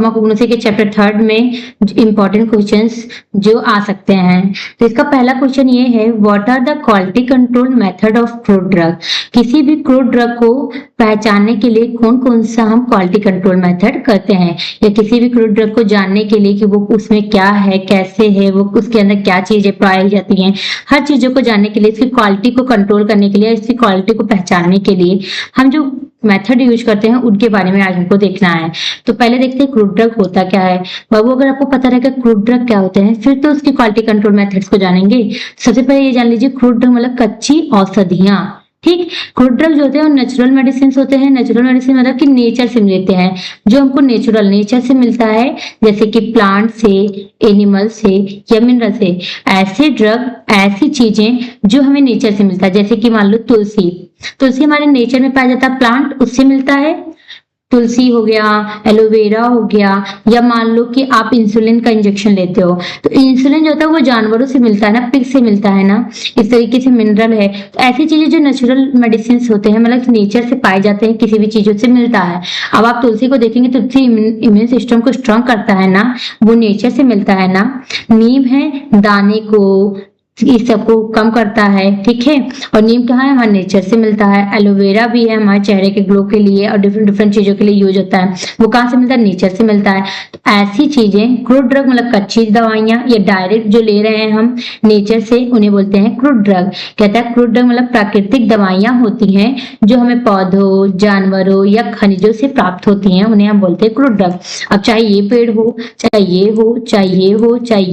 Pharmacognosy के chapter 3 में important questions जो आ सकते हैं। तो इसका पहला क्वेश्चन ये है, what are the quality control method of crude drug. किसी भी क्रूड ड्रग को पहचानने के लिए कौन कौन सा हम क्वालिटी कंट्रोल मेथड करते हैं, या किसी भी क्रूड ड्रग को जानने के लिए कि वो उसमें क्या है, कैसे है, वो उसके अंदर क्या चीजें पाई जाती हैं, हर चीजों को जानने के लिए, इसकी क्वालिटी को कंट्रोल करने के लिए, इसकी क्वालिटी को पहचानने के लिए हम जो मेथड यूज करते हैं उनके बारे में आज हमको देखना है। तो पहले देखते हैं क्रूड ड्रग होता क्या है। बाबू अगर आपको पता रहेगा क्रूड ड्रग क्या होते हैं, फिर तो उसकी क्वालिटी कंट्रोल मेथड्स को जानेंगे। सबसे पहले ये जान लीजिए, क्रूड ड्रग मतलब कच्ची औषधियां। ठीक, क्रूड ड्रग जो होते हैं वो नेचुरल मेडिसिन होते हैं। नेचुरल मेडिसिन मतलब कि नेचर से मिलते हैं, जो हमको नेचर से मिलता है, जैसे कि प्लांट से, एनिमल से या मिनरल से। ऐसे ड्रग, ऐसी चीजें जो हमें नेचर से मिलता है, जैसे कि मान लो तुलसी हमारे नेचर में पाया जाता है, प्लांट उससे मिलता है, तुलसी हो गया, एलोवेरा हो गया, या मान लो कि आप इंसुलिन का इंजेक्शन लेते हो, तो इंसुलिन जो होता है वो जानवरों से मिलता है ना, पिग से मिलता है ना, इस तरीके से मिनरल है। तो ऐसी चीजें जो नेचुरल मेडिसिन होते हैं, मतलब नेचर से पाए जाते हैं, किसी भी चीजों से मिलता है। अब आप तुलसी को देखेंगे, तुलसी इम्यून सिस्टम को स्ट्रांग करता है ना, वो नेचर से मिलता है ना। नीम है, दाने को, इस सबको कम करता है, ठीक है, और नीम कहाँ है, हमारे नेचर से मिलता है। एलोवेरा भी है, हमारे चेहरे के ग्लो के लिए और डिफरेंट चीजों के लिए यूज होता है, वो कहाँ से मिलता है, नेचर से मिलता है। तो ऐसी चीजें क्रूड ड्रग मतलब कच्ची दवाइयां या डायरेक्ट जो ले रहे हैं हम नेचर से, उन्हें बोलते हैं क्रूड ड्रग। कहता है क्रूड ड्रग मतलब प्राकृतिक दवाइयां होती हैं जो हमें पौधों, जानवरों या खनिजों से प्राप्त होती हैं, उन्हें हम बोलते हैं क्रूड ड्रग। अब चाहे ये पेड़ हो, चाहे ये हो, चाहे ये हो, चाहे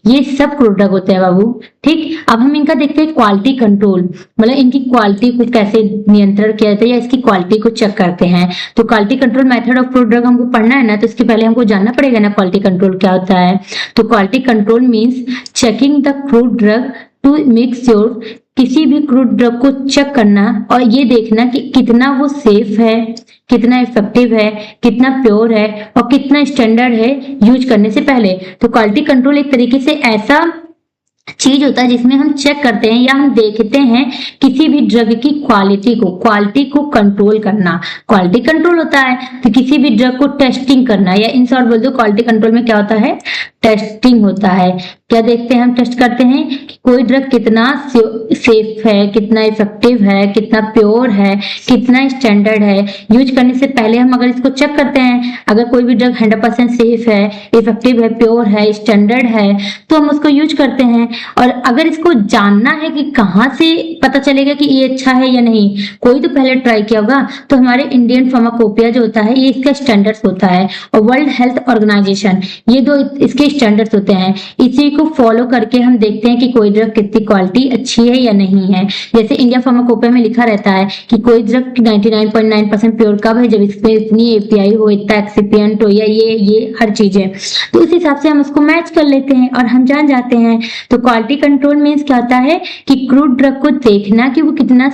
ये सब क्रूड ड्रग होते हैं बाबू। ठीक, अब हम इनका देखते हैं क्वालिटी कंट्रोल, मतलब इनकी क्वालिटी को कैसे नियंत्रण किया जाता है या इसकी क्वालिटी को चेक करते हैं। तो quality control method of crude drug हमको पढ़ना है ना, तो इसके पहले हमको जानना पड़ेगा ना क्वालिटी कंट्रोल क्या होता है। तो quality control means checking the crude drug to make sure, किसी भी क्रूड ड्रग को चेक करना और ये देखना कि कितना वो सेफ है, कितना इफेक्टिव है, कितना प्योर है और कितना स्टैंडर्ड है यूज करने से पहले। तो क्वालिटी कंट्रोल एक तरीके से ऐसा चीज होता है जिसमें हम चेक करते हैं या हम देखते हैं किसी भी ड्रग की क्वालिटी को कंट्रोल करना क्वालिटी कंट्रोल होता है। तो किसी भी ड्रग को टेस्टिंग करना, या इन शॉर्ट बोल दो क्वालिटी कंट्रोल में क्या होता है, टेस्टिंग होता है। क्या देखते हैं हम, टेस्ट करते हैं कि कोई ड्रग कितना सेफ है, कितना इफेक्टिव है, कितना प्योर है, कितना स्टैंडर्ड है। यूज करने से पहले हम अगर इसको चेक करते हैं, अगर कोई भी ड्रग 100% सेफ है, इफेक्टिव है, प्योर है, स्टैंडर्ड है, तो हम उसको यूज करते हैं। और अगर इसको जानना है कि कहाँ से पता चलेगा कि ये अच्छा है या नहीं, कोई तो पहले ट्राई किया होगा। तो हमारे इंडियन फार्माकोपिया जो होता है, ये इसका स्टैंडर्ड्स होता है, और वर्ल्ड हेल्थ ऑर्गेनाइजेशन, ये दो इसके स्टैंडर्ड्स होते हैं। इसी को फॉलो करके हम देखते हैं कि कोई ड्रग कितनी क्वालिटी अच्छी है या नहीं है। जैसे इंडिया फार्माकोपिया में लिखा रहता है कि कोई ड्रग 99.9% प्योर कब है, जब इसमें इतनी एपीआई हो, इतना एक्सिपिएंट हो, या ये हर चीजें। तो उस हिसाब से हम उसको मैच कर लेते हैं और हम जान जाते हैं। तो क्वालिटी कंट्रोल मीन्स क्या होता है कि क्रूड ड्रग को देखना कि वो कितना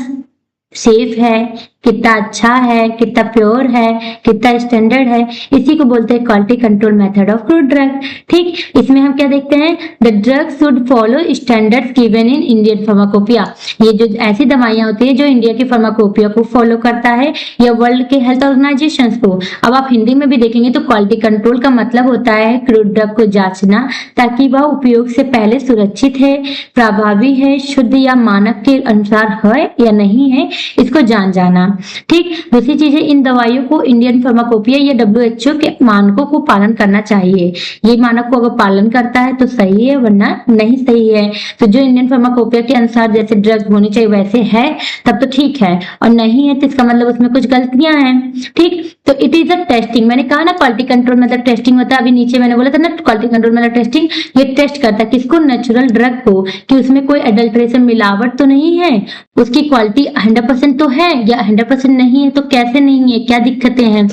सेफ है, कितना अच्छा है, कितना प्योर है, कितना स्टैंडर्ड है, इसी को बोलते हैं quality control method of crude drug. ठीक, इसमें हम क्या देखते हैं, the drug should follow standards given in Indian pharmacopoeia. ये जो ऐसी दवाइयां होती है जो इंडिया की फार्माकोपिया को फॉलो करता है या वर्ल्ड के हेल्थ ऑर्गेनाइजेशन को। अब आप हिंदी में भी देखेंगे तो क्वालिटी कंट्रोल का मतलब होता है क्रूड ड्रग को जांचना ताकि वह उपयोग से पहले सुरक्षित है, प्रभावी है, शुद्ध या मानक के अनुसार है या नहीं है, इसको जाना। ठीक, दूसरी चीज है, इन दवाइयों को इंडियन फार्माकोपिया या WHO के मानकों को पालन करना चाहिए। ये मानक को अगर पालन करता है तो सही है, वरना नहीं सही है। तो जो इंडियन फार्माकोपिया के अनुसार जैसे ड्रग होनी चाहिए वैसे है तब तो ठीक है, और नहीं है तो इसका मतलब उसमें कुछ गलतियां हैं। ठीक, तो इट इज अ टेस्टिंग, मैंने कहा ना क्वालिटी कंट्रोल मतलब टेस्टिंग होता है। अभी नीचे मैंने बोला था ना क्वालिटी कंट्रोल मतलब टेस्टिंग, ये टेस्ट करता है किसको, नेचुरल ड्रग को, कि उसमें कोई एडल्ट्रेशन मिलावट तो नहीं है, उसकी क्वालिटी 100% तो है या 100% नहीं है, तो कैसे नहीं है, क्या दिक्कतें हैं।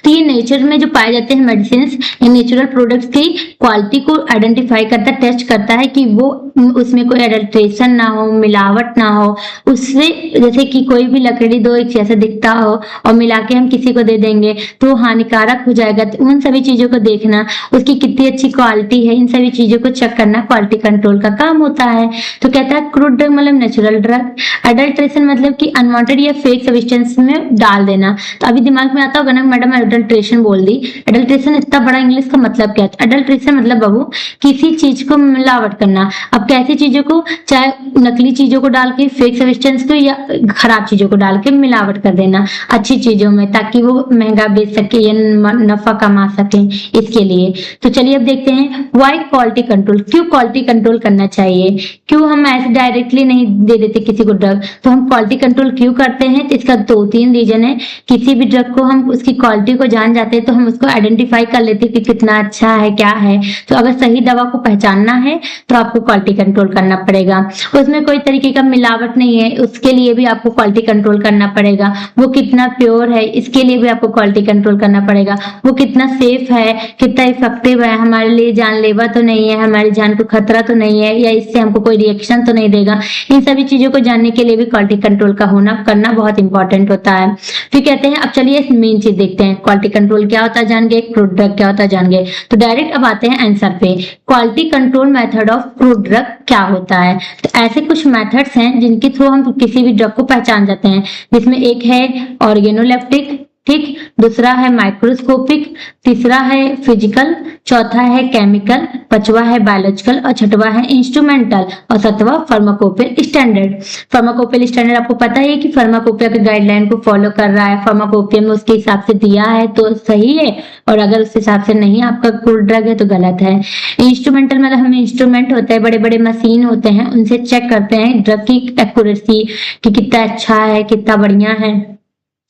तो ये नेचर में जो पाए जाते हैं मेडिसिन, ये नेचुरल प्रोडक्ट्स की क्वालिटी को आइडेंटिफाई करता है, टेस्ट करता है कि वो उसमें कोई एडल्ट्रेशन ना हो, मिलावट ना हो। उससे जैसे कि कोई भी लकड़ी दो एक जैसा दिखता हो और मिला के हम किसी को दे देंगे तो हानिकारक हो जाएगा। तो उन सभी चीजों को देखना, उसकी कितनी अच्छी क्वालिटी है, इन सभी चीजों को चेक करना क्वालिटी कंट्रोल का काम होता है। तो कहता है क्रूड ड्रग मतलब नेचुरल ड्रग, एडल्ट्रेशन मतलब कि अनवांटेड या फेक सब्सटेंस में डाल देना। तो अभी दिमाग में आता होगा ना मैडम मैं अडल्ट्रेशन बोल दी। अडल्ट्रेशन इतना बड़ा इंग्लिश का मतलब क्या है? अडल्ट्रेशन मतलब बाबू किसी चीज को मिलावट करना। अब कैसी चीजों को, चाहे नकली चीजों को डाल के, फेक सब्सटेंस को या खराब चीजों को डाल के मिलावट कर देना अच्छी चीजों में, ताकि वो महंगा बेच सके या नफा कमा सके, इसके लिए। तो चलिए अब देखते हैं व्हाई क्वालिटी कंट्रोल, क्यों क्वालिटी कंट्रोल करना चाहिए, क्यों हम ऐसे डायरेक्टली नहीं दे देते किसी को ड्रग, तो हम क्वालिटी कंट्रोल क्यों करते हैं? तो इसका 2-3 रीजन है। किसी भी ड्रग को हम उसकी क्वालिटी को जान जाते हैं तो हम उसको आइडेंटिफाई कर लेते हैं कि कितना अच्छा है, क्या है। तो अगर सही दवा को पहचानना है तो आपको क्वालिटी कंट्रोल करना पड़ेगा। उसमें कोई तरीके का मिलावट नहीं है, उसके लिए भी आपको क्वालिटी कंट्रोल करना पड़ेगा। वो कितना प्योर है, इसके लिए भी आपको क्वालिटी कंट्रोल करना पड़ेगा। वो कितना सेफ है, कितना इफेक्टिव है, हमारे लिए जानलेवा तो नहीं है, हमारी जान को खतरा तो नहीं है, या इससे हमको कोई रिएक्शन तो नहीं देगा। इन सभी चीजों को जानने के लिए भी क्वालिटी कंट्रोल का होना करना बहुत इंपॉर्टेंट होता है। फिर कहते हैं, अब चलिए मेन चीज देखते हैं, क्वालिटी कंट्रोल क्या होता है जान गए, क्रूड ड्रग क्या होता है जान गए। तो डायरेक्ट अब आते हैं आंसर पे, quality control method of crude drug क्या होता है। तो ऐसे कुछ मेथड्स हैं जिनके थ्रू हम किसी भी ड्रग को पहचान जाते हैं, जिसमें एक है ऑर्गेनोलेप्टिक, ठीक, दूसरा है माइक्रोस्कोपिक, तीसरा है फिजिकल, चौथा है केमिकल, पांचवा है बायोलॉजिकल और छठवा है इंस्ट्रूमेंटल और सातवां फार्माकोपियल स्टैंडर्ड। फार्माकोपियल स्टैंडर्ड आपको पता है कि फार्माकोपिया के गाइडलाइन को फॉलो कर रहा है, फार्माकोपिया में उसके हिसाब से दिया है तो सही है, और अगर उस हिसाब से नहीं आपका कोई ड्रग है तो गलत है। इंस्ट्रूमेंटल मतलब हमें इंस्ट्रूमेंट होते हैं, बड़े बड़े मशीन होते हैं, उनसे चेक करते हैं ड्रग की एक्यूरेसी कि कितना अच्छा है, कितना बढ़िया है।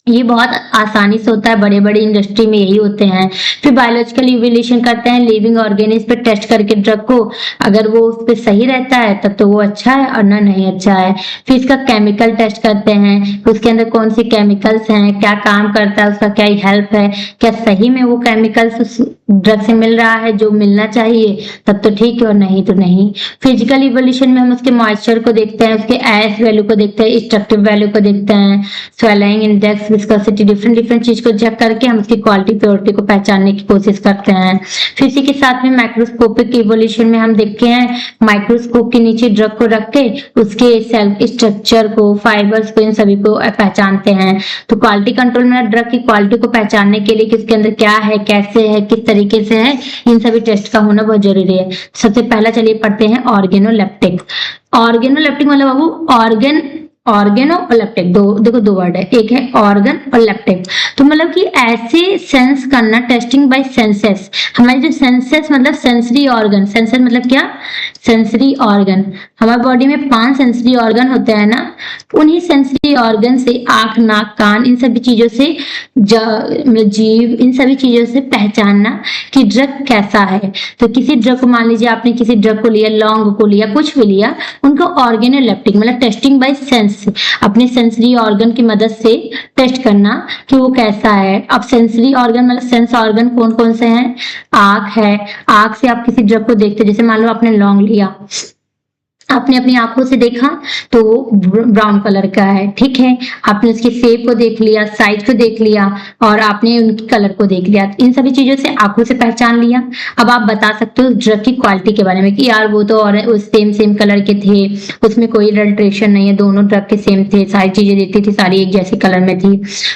ये बहुत आसानी से होता है, बड़े बड़े इंडस्ट्री में यही होते हैं। फिर बायोलॉजिकल इवैल्यूएशन करते हैं, लिविंग ऑर्गेनिज्म पे टेस्ट करके ड्रग को, अगर वो उस पे सही रहता है तब तो वो अच्छा है और ना नहीं अच्छा है। फिर इसका केमिकल टेस्ट करते हैं, उसके अंदर कौन सी केमिकल्स हैं, क्या काम करता है, उसका क्या हेल्प है, क्या सही में वो केमिकल्स ड्रग से मिल रहा है जो मिलना चाहिए, तब तो ठीक है और नहीं तो नहीं। फिजिकल इवोल्यूशन में हम उसके मॉइस्चर को देखते हैं, उसके एस वैल्यू को देखते हैं, स्ट्रक्टिव वैल्यू को देखते हैं, स्वेलिंग इंडेक्स, विस्कोसिटी, डिफरेंट चीज को चेक करके हम उसकी क्वालिटी प्योरिटी को पहचानने की कोशिश करते हैं। फिर इसी के साथ में माइक्रोस्कोपिक इवोल्यूशन में हम देखते हैं माइक्रोस्कोप के नीचे ड्रग को रख के उसके सेल स्ट्रक्चर को, फाइबर्स को, इन सभी को पहचानते हैं। तो क्वालिटी कंट्रोल में ड्रग की क्वालिटी को पहचानने के लिए किसके अंदर क्या है, कैसे है, किस तरीके से है, इन सभी टेस्ट का होना बहुत जरूरी है। सबसे पहला चलिए पढ़ते हैं ऑर्गेनोलेप्टिक। ऑर्गेनोलेप्टिक मतलब बाबू ऑर्गेनो और लेप्टिक, दो वर्ड है, एक है ऑर्गन और लेप्टिक। तो मतलब कि ऐसे सेंस करना, टेस्टिंग बाय सेंसेस। हमारे जो सेंसेस मतलब सेंसरी ऑर्गन, सेंसेस मतलब क्या, सेंसरी ऑर्गन। हमारे बॉडी में 5 सेंसरी ऑर्गन होते हैं ना, उन्हीं सेंसरी ऑर्गन से आंख, नाक, कान, इन सभी चीजों से, जीव, इन सभी चीजों से पहचानना कि ड्रग कैसा है। तो किसी ड्रग को, मान लीजिए आपने किसी ड्रग को लिया, लौंग को लिया, कुछ भी लिया, उनको ऑर्गेनोलेप्टिक मतलब टेस्टिंग बाय सेंस, अपने सेंसरी ऑर्गन की मदद से टेस्ट करना कि वो कैसा है। अब सेंसरी ऑर्गन मतलब सेंस ऑर्गन कौन कौन से हैं, आंख है, आंख से आप किसी ड्रग को देखते, जैसे मान लो आपने लौंग लिया, आपने अपनी आंखों से देखा तो वो ब्राउन कलर का है, ठीक है, आपने उसके शेप को देख लिया, साइज को देख लिया और आपने उनकी कलर को देख लिया, इन सभी चीजों से आंखों से पहचान लिया। अब आप बता सकते हो ड्रग की क्वालिटी के बारे में कि यार वो तो और सेम कलर के थे, उसमें कोई अडल्ट्रेशन नहीं है, दोनों ड्रग के सेम थे, सारी चीजें देखती थी, सारी एक जैसे कलर में थी।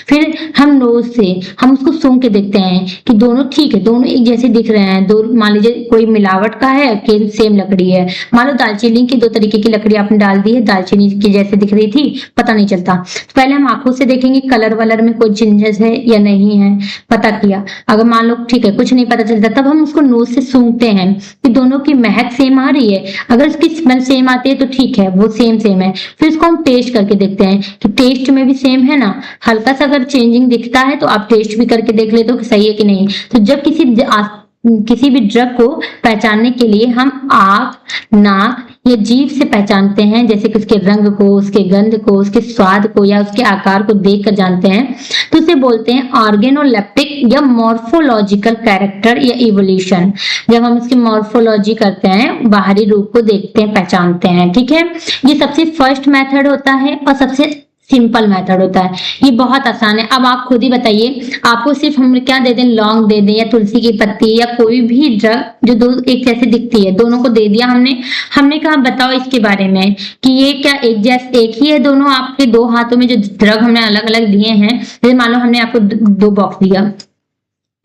फिर हम नोज से हम उसको सूंघ के देखते हैं कि दोनों ठीक है, दोनों एक जैसे दिख रहे हैं। दो, मान लीजिए कोई मिलावट का है कि सेम लकड़ी है, मान लो दालचीनी की 2 तरीके की लकड़ी आपने डाल दी है, दालचीनी की जैसे दिख रही थी, पता नहीं चलता। पहले हम आंखों से देखेंगे कलर वलर में कोई चेंजेस है या नहीं है, पता किया। अगर मान लो ठीक है कुछ नहीं पता चलता, तब हम उसको नोज से सूंघते हैं कि दोनों की महक सेम आ रही है, अगर उसकी स्मेल सेम आती है तो ठीक है, वो सेम है। फिर उसको हम टेस्ट करके देखते हैं कि टेस्ट में भी सेम है ना, हल्का सा अगर चेंजिंग दिखता है तो आप टेस्ट भी करके देख लेते हो कि सही है कि नहीं। तो जब किसी भी ड्रग को पहचानने के लिए हम आंख, नाक या जीभ से पहचानते हैं, जैसे कि उसके रंग को, उसके गंध को, उसके स्वाद को या उसके आकार को देखकर जानते हैं, तो उसे बोलते हैं ऑर्गेनोलेप्टिक या मॉर्फोलॉजिकल कैरेक्टर या इवोल्यूशन। जब हम उसकी मॉर्फोलॉजी करते हैं, बाहरी रूप को देखते हैं, पहचानते हैं, ठीक है। ये सबसे फर्स्ट मेथड होता है और सबसे सिंपल मेथड होता है, ये बहुत आसान है। अब आप खुद ही बताइए, आपको सिर्फ हम क्या दे दें, लौंग दे दें या तुलसी की पत्ती या कोई भी ड्रग जो दो एक जैसे दिखती है, दोनों को दे दिया हमने कहा बताओ इसके बारे में कि ये क्या एक ही है दोनों, आपके 2 हाथों में जो ड्रग हमने अलग अलग दिए हैं। जैसे मान लो हमने आपको 2 बॉक्स दिया,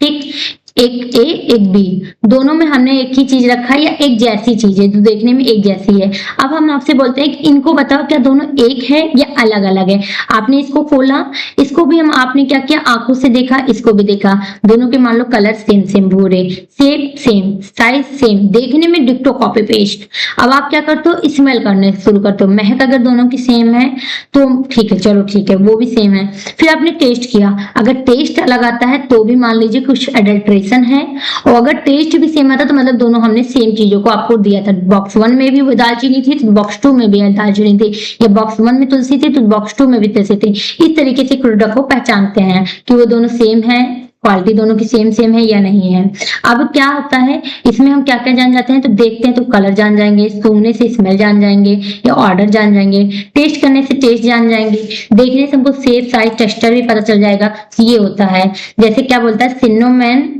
ठीक, एक ए एक बी, दोनों में हमने एक ही चीज रखा है या एक जैसी चीज है जो देखने में एक जैसी है। अब हम आपसे बोलते हैं कि इनको बताओ क्या दोनों एक है या अलग अलग है। आपने इसको खोला, इसको भी हम आपने क्या किया, आंखों से देखा, इसको भी देखा, दोनों के मान लो कलर सेम सेम भूरे, शेप सेम, साइज सेम, देखने में डिक्टो कॉपी पेस्ट। अब आप क्या करते हो, स्मेल करने शुरू करते हो, महक अगर दोनों की सेम है तो ठीक है, चलो ठीक है, वो भी सेम है। फिर आपने टेस्ट किया, अगर टेस्ट अलग आता है तो भी मान लीजिए कुछ एडल्ट्रेशन है, और अगर टेस्ट भी सेम आता तो मतलब दोनों हमने सेम चीजों को आपको दिया था। बॉक्स 1 में भी दालचीनी थी तो बॉक्स 2 में भी दालचीनी थी, या बॉक्स 1 में तुलसी थी तो बॉक्स 2 में भी तुलसी थी। इस तरीके से प्रोडक्ट को पहचानते हैं कि वो दोनों सेम है, क्वालिटी दोनों की सेम सेम है या नहीं है। अब क्या होता है इसमें हम क्या क्या जान जाते हैं, तो देखते हैं तो कलर जान जाएंगे, सूंघने से स्मेल जान जाएंगे, या ऑर्डर जान जाएंगे, टेस्ट करने से टेस्ट जान जाएंगे, देखने से हमको शेप साइज टेक्सचर भी पता चल जाएगा। ये होता है जैसे क्या बोलता है,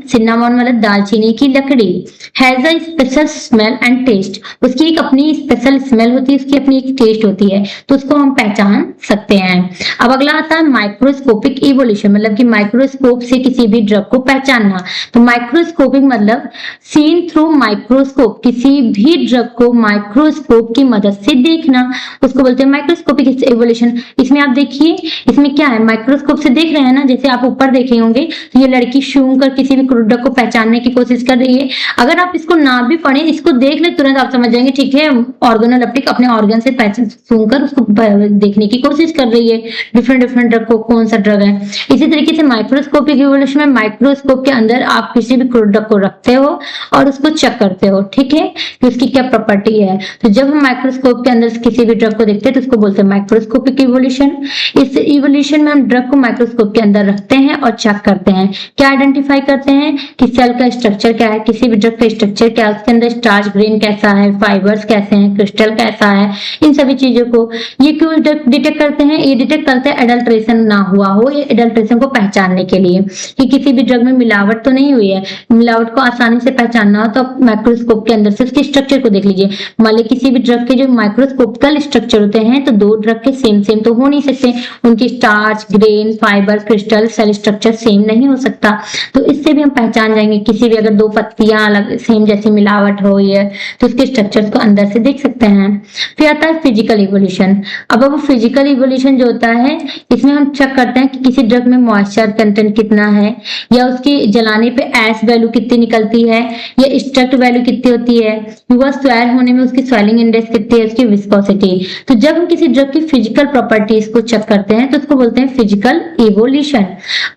सिन्नामोन मतलब दालचीनी की लकड़ी, has a special smell and taste, उसकी एक अपनी स्पेशल स्मेल होती है, उसकी अपनी एक टेस्ट होती है, तो उसको हम पहचान सकते हैं। अब अगला आता है माइक्रोस्कोपिक इवोल्यूशन, मतलब कि माइक्रोस्कोप से किसी भी ड्रग को पहचानना। तो माइक्रोस्कोपिक मतलब सीन थ्रू माइक्रोस्कोप, किसी भी ड्रग को माइक्रोस्कोप की मदद से देखना, उसको बोलते हैं माइक्रोस्कोपिक इवोल्यूशन। इसमें आप देखिए, इसमें क्या है, माइक्रोस्कोप से देख रहे हैं ना, जैसे आप ऊपर देखे होंगे तो ये लड़की सूंघ कर किसी भी प्रोडक्ट को पहचानने की कोशिश कर रही है। अगर आप इसको ना भी पढ़े, इसको देख ले तुरंत आप समझ जाएंगे, ठीक है, ऑर्गेनोलेप्टिक अपने ऑर्गन से सूंघ कर उसको देखने की कोशिश कर रही है, डिफरेंट डिफरेंट ड्रग को, कौन सा ड्रग है। इसी तरीके से माइक्रोस्कोपिक इवोल्यूशन में माइक्रोस्कोप के अंदर आप किसी भी प्रोडक्ट को रखते हो और उसको चेक करते हो, ठीक है, कि उसकी क्या प्रॉपर्टी है। तो जब हम माइक्रोस्कोप के अंदर किसी भी ड्रग को देखते हैं तो उसको बोलते हैं माइक्रोस्कोपिक इवोल्यूशन। इस इवोल्यूशन में हम ड्रग को माइक्रोस्कोप के अंदर रखते हैं और चेक करते हैं, क्या आइडेंटिफाई करते हैं कि सेल का स्ट्रक्चर क्या है, किसी भी ड्रग का स्ट्रक्चर क्या है, उसके अंदर स्टार्च ग्रेन कैसा है, फाइबर्स कैसे हैं, क्रिस्टल कैसा है, इन सभी चीजों को ये क्यों डिटेक्ट करते हैं, ये डिटेक्ट करते हैं एडल्ट्रेशन ना हुआ हो, ये एडल्ट्रेशन को पहचानने के लिए कि किसी भी ड्रग में मिलावट तो नहीं हुई है। मिलावट को आसानी से पहचानना हो तो माइक्रोस्कोप के अंदर से उसके स्ट्रक्चर को देख लीजिए। मान ली किसी भी ड्रग के जो माइक्रोस्कोपिकल स्ट्रक्चर होते हैं तो दो ड्रग के सेम सेम तो हो नहीं सकते, उनकी starch grain fibre crystal cell structure same नहीं हो सकता। तो इससे भी हम पहचान जाएंगे, किसी भी अगर दो पत्तियां अलग सेम जैसी मिलावट हो है तो उसके स्ट्रक्चर्स को अंदर से देख सकते हैं। फिर आता है फिजिकल इवोल्यूशन। अब वो फिजिकल इवोल्यूशन जो होता है इसमें हम चेक करते हैं कि किसी ड्रग में मॉइस्चर कंटेंट कितना है, या उसके जलाने पे एस वैल्यू कितनी निकलती है, या स्ट्रक्ट वैल्यू कितनी होती है, युवा स्वेयर होने में उसकी स्वेलिंग इंडेक्स कितनी है, उसकी विस्कोसिटी। तो जब हम किसी ड्रग की फिजिकल प्रॉपर्टीज को चेक करते हैं तो उसको बोलते हैं फिजिकल इवोल्यूशन।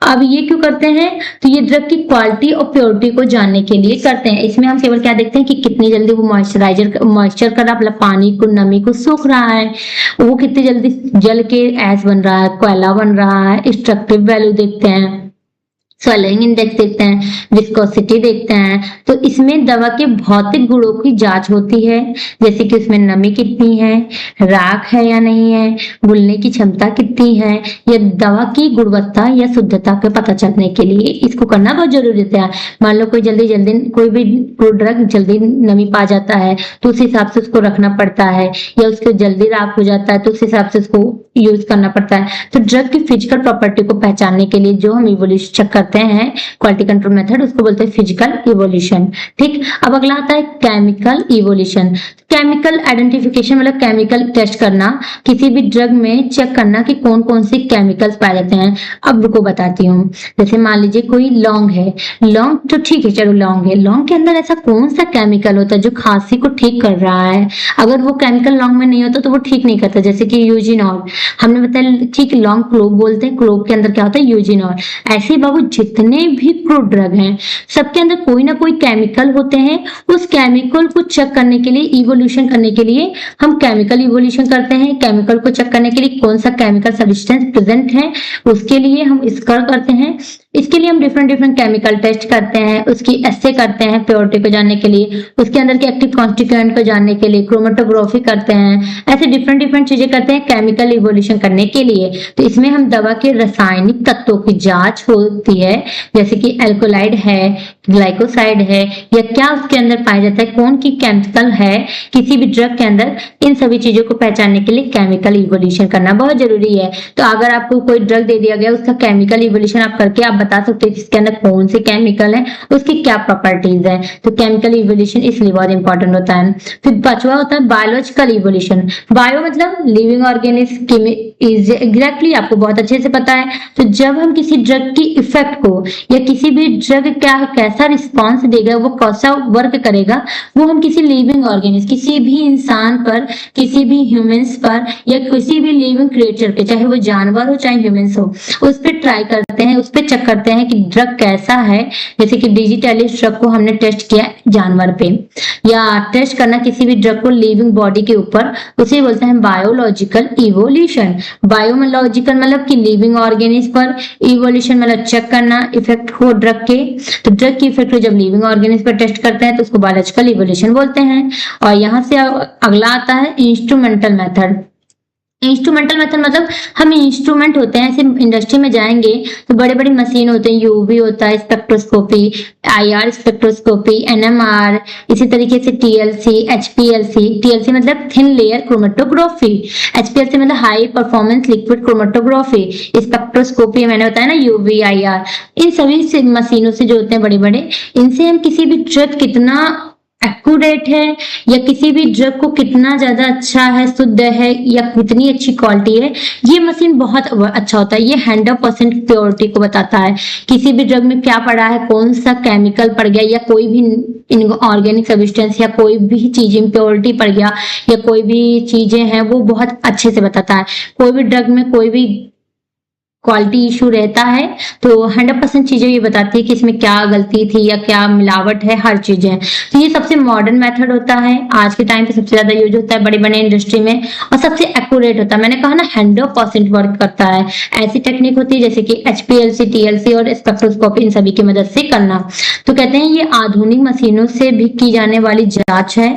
अब ये क्यों करते हैं, तो ये ड्रग की क्वालिटी और प्योरिटी को जानने के लिए करते हैं। इसमें हम केवल क्या देखते हैं कि कितनी जल्दी वो मॉइस्चर कर रहा, मतलब पानी को नमी को सोख रहा है, वो कितनी जल्दी जल के एस बन रहा है, कोयला बन रहा है, स्ट्रक्टिव वैल्यू देखते हैं, स्वेलिंग इंडेक्स देखते हैं, विस्कोसिटी देखते हैं। तो इसमें दवा के भौतिक गुणों की जांच होती है, जैसे कि उसमें नमी कितनी है, राख है या नहीं है, घुलने की क्षमता कितनी है, या दवा की गुणवत्ता या शुद्धता के पता चलने के लिए इसको करना बहुत जरूरी है। मान लो कोई जल्दी कोई भी ड्रग जल्दी नमी पा जाता है तो उस हिसाब से उसको रखना पड़ता है, या उसके जल्दी राख हो जाता है तो उस हिसाब से उसको यूज करना पड़ता है। तो ड्रग की फिजिकल प्रॉपर्टी को पहचानने के लिए जो हम इवोल्यूशन चेक करते हैं क्वालिटी कंट्रोल मेथड, उसको बोलते हैं फिजिकल इवोल्यूशन। ठीक, अब अगला आता है केमिकल इवोल्यूशन। केमिकल आइडेंटिफिकेशन मतलब केमिकल टेस्ट करना, किसी भी ड्रग में चेक करना कि कौन कौन से केमिकल्स पाए जाते हैं। अब रुको बताती हूँ, जैसे मान लीजिए कोई लौंग है, लौंग तो ठीक है, चलो लौंग है, लौंग के अंदर ऐसा कौन सा केमिकल होता है जो खांसी को ठीक कर रहा है। अगर वो केमिकल लौंग में नहीं होता तो वो ठीक नहीं करता, जैसे कि यूजिनॉल हमने बताया, ठीक, लौंग क्लोव बोलते हैं, क्लोव के अंदर क्या होता है, यूजिनॉल। ऐसे बाबू जितने भी क्रूड ड्रग हैं सबके अंदर कोई ना कोई केमिकल होते हैं। उस केमिकल को चेक करने के लिए, इवोल्यूशन करने के लिए हम केमिकल इवोल्यूशन करते हैं। केमिकल को चेक करने के लिए कौन सा केमिकल सब्सटेंस प्रेजेंट है उसके लिए हम इसका करते हैं। इसके लिए हम डिफरेंट केमिकल टेस्ट करते हैं, उसकी एस्से करते हैं प्योरिटी को जानने के लिए, उसके अंदर के एक्टिव कॉन्स्टिट्यूएंट को जानने के लिए क्रोमेटोग्राफी करते हैं। ऐसे डिफरेंट चीजें करते हैं केमिकल इवोल्यूशन करने के लिए। तो इसमें हम दवा के रासायनिक तत्वों की जांच होती है, जैसे कि एल्कोलाइड है, ग्लाइकोसाइड है, या क्या उसके अंदर पाया जाता है, कौन की केमिकल है किसी भी ड्रग के अंदर। इन सभी चीजों को पहचानने के लिए केमिकल इवोल्यूशन करना बहुत जरूरी है। तो अगर आपको कोई ड्रग दे दिया गया, उसका केमिकल इवोल्यूशन आप करके आप बता सकते हो कि इसके अंदर कौन से केमिकल है, उसकी क्या प्रॉपर्टीज है। तो केमिकल इवोल्यूशन इसलिए बहुत इंपॉर्टेंट होता है। फिर पांचवा होता है बायोलॉजिकल इवोल्यूशन। बायो मतलब लिविंग ऑर्गेनिज्म, एग्जैक्टली आपको बहुत अच्छे से पता है। तो जब हम किसी ड्रग की इफेक्ट को या किसी भी ड्रग क्या कैसा रिस्पॉन्स देगा, वो कैसा वर्क करेगा, वो हम किसी लिविंग ऑर्गेनिज्म, किसी भी इंसान पर, किसी भी ह्यूमंस पर या किसी भी लिविंग क्रिएचर पे, चाहे वो जानवर हो चाहे ह्यूमंस हो, उस पर ट्राई करते हैं, उस पर चेक करते हैं कि ड्रग कैसा है। जैसे कि डिजिटलिस ड्रग को हमने टेस्ट किया जानवर पे, या टेस्ट करना किसी भी ड्रग को लिविंग बॉडी के ऊपर, उसे बोलते हैं बायोलॉजिकल इवोल्यूशन। बायोलॉजिकल मतलब कि लिविंग ऑर्गेनिज्म पर, इवोल्यूशन मतलब चेक करना इफेक्ट हो ड्रग के। तो ड्रग की इफेक्ट को जब लिविंग ऑर्गेनिज्म पर टेस्ट करते हैं तो उसको बायोलॉजिकल इवोल्यूशन बोलते हैं। और यहाँ से अगला आता है इंस्ट्रूमेंटल मेथड। इंस्ट्रूमेंटल मेथड मतलब हम इंस्ट्रूमेंट होते हैं, ऐसे इंडस्ट्री में जाएंगे तो बड़े बड़े मशीन होते हैं, यूवी होता है, स्पेक्ट्रोस्कोपी, आईआर स्पेक्ट्रोस्कोपी, एनएमआर, इसी तरीके से टीएलसी, एचपीएलसी। टीएलसी मतलब थिन लेयर क्रोमेटोग्राफी, एचपीएलसी मतलब high performance liquid chromatography, spectroscopy मैंने बताया ना, यूवी, आईआर। इन सभी से मशीनों से जो होते हैं बड़े बड़े, इनसे हम किसी भी ड्रग कितना एक्यूरेट है या किसी भी ड्रग को कितना ज्यादा अच्छा है, शुद्ध है या कितनी अच्छी क्वालिटी है, ये मशीन बहुत अच्छा होता है। ये 100% प्योरिटी को बताता है, किसी भी ड्रग में क्या पड़ा है, कौन सा केमिकल पड़ गया, या कोई भी ऑर्गेनिक सब्सटेंस या कोई भी चीज इम्प्योरिटी पड़ गया या कोई भी चीजें हैं, वो बहुत अच्छे से बताता है। कोई भी ड्रग में कोई भी क्वालिटी इशू रहता है तो 100% चीजें ये बताती है कि इसमें क्या गलती थी या क्या मिलावट है, हर चीजें। तो ये सबसे मॉडर्न मेथड होता है, आज के टाइम पे सबसे ज्यादा यूज होता है बड़ी बड़ी इंडस्ट्री में, और सबसे एक्यूरेट होता है। मैंने कहा ना 100% वर्क करता है। ऐसी टेक्निक होती है जैसे कि एचपीएलसी, टीएलसी और स्पेक्ट्रोस्कोपी, इन सभी की मदद से करना। तो कहते हैं ये आधुनिक मशीनों से भी की जाने वाली जांच है,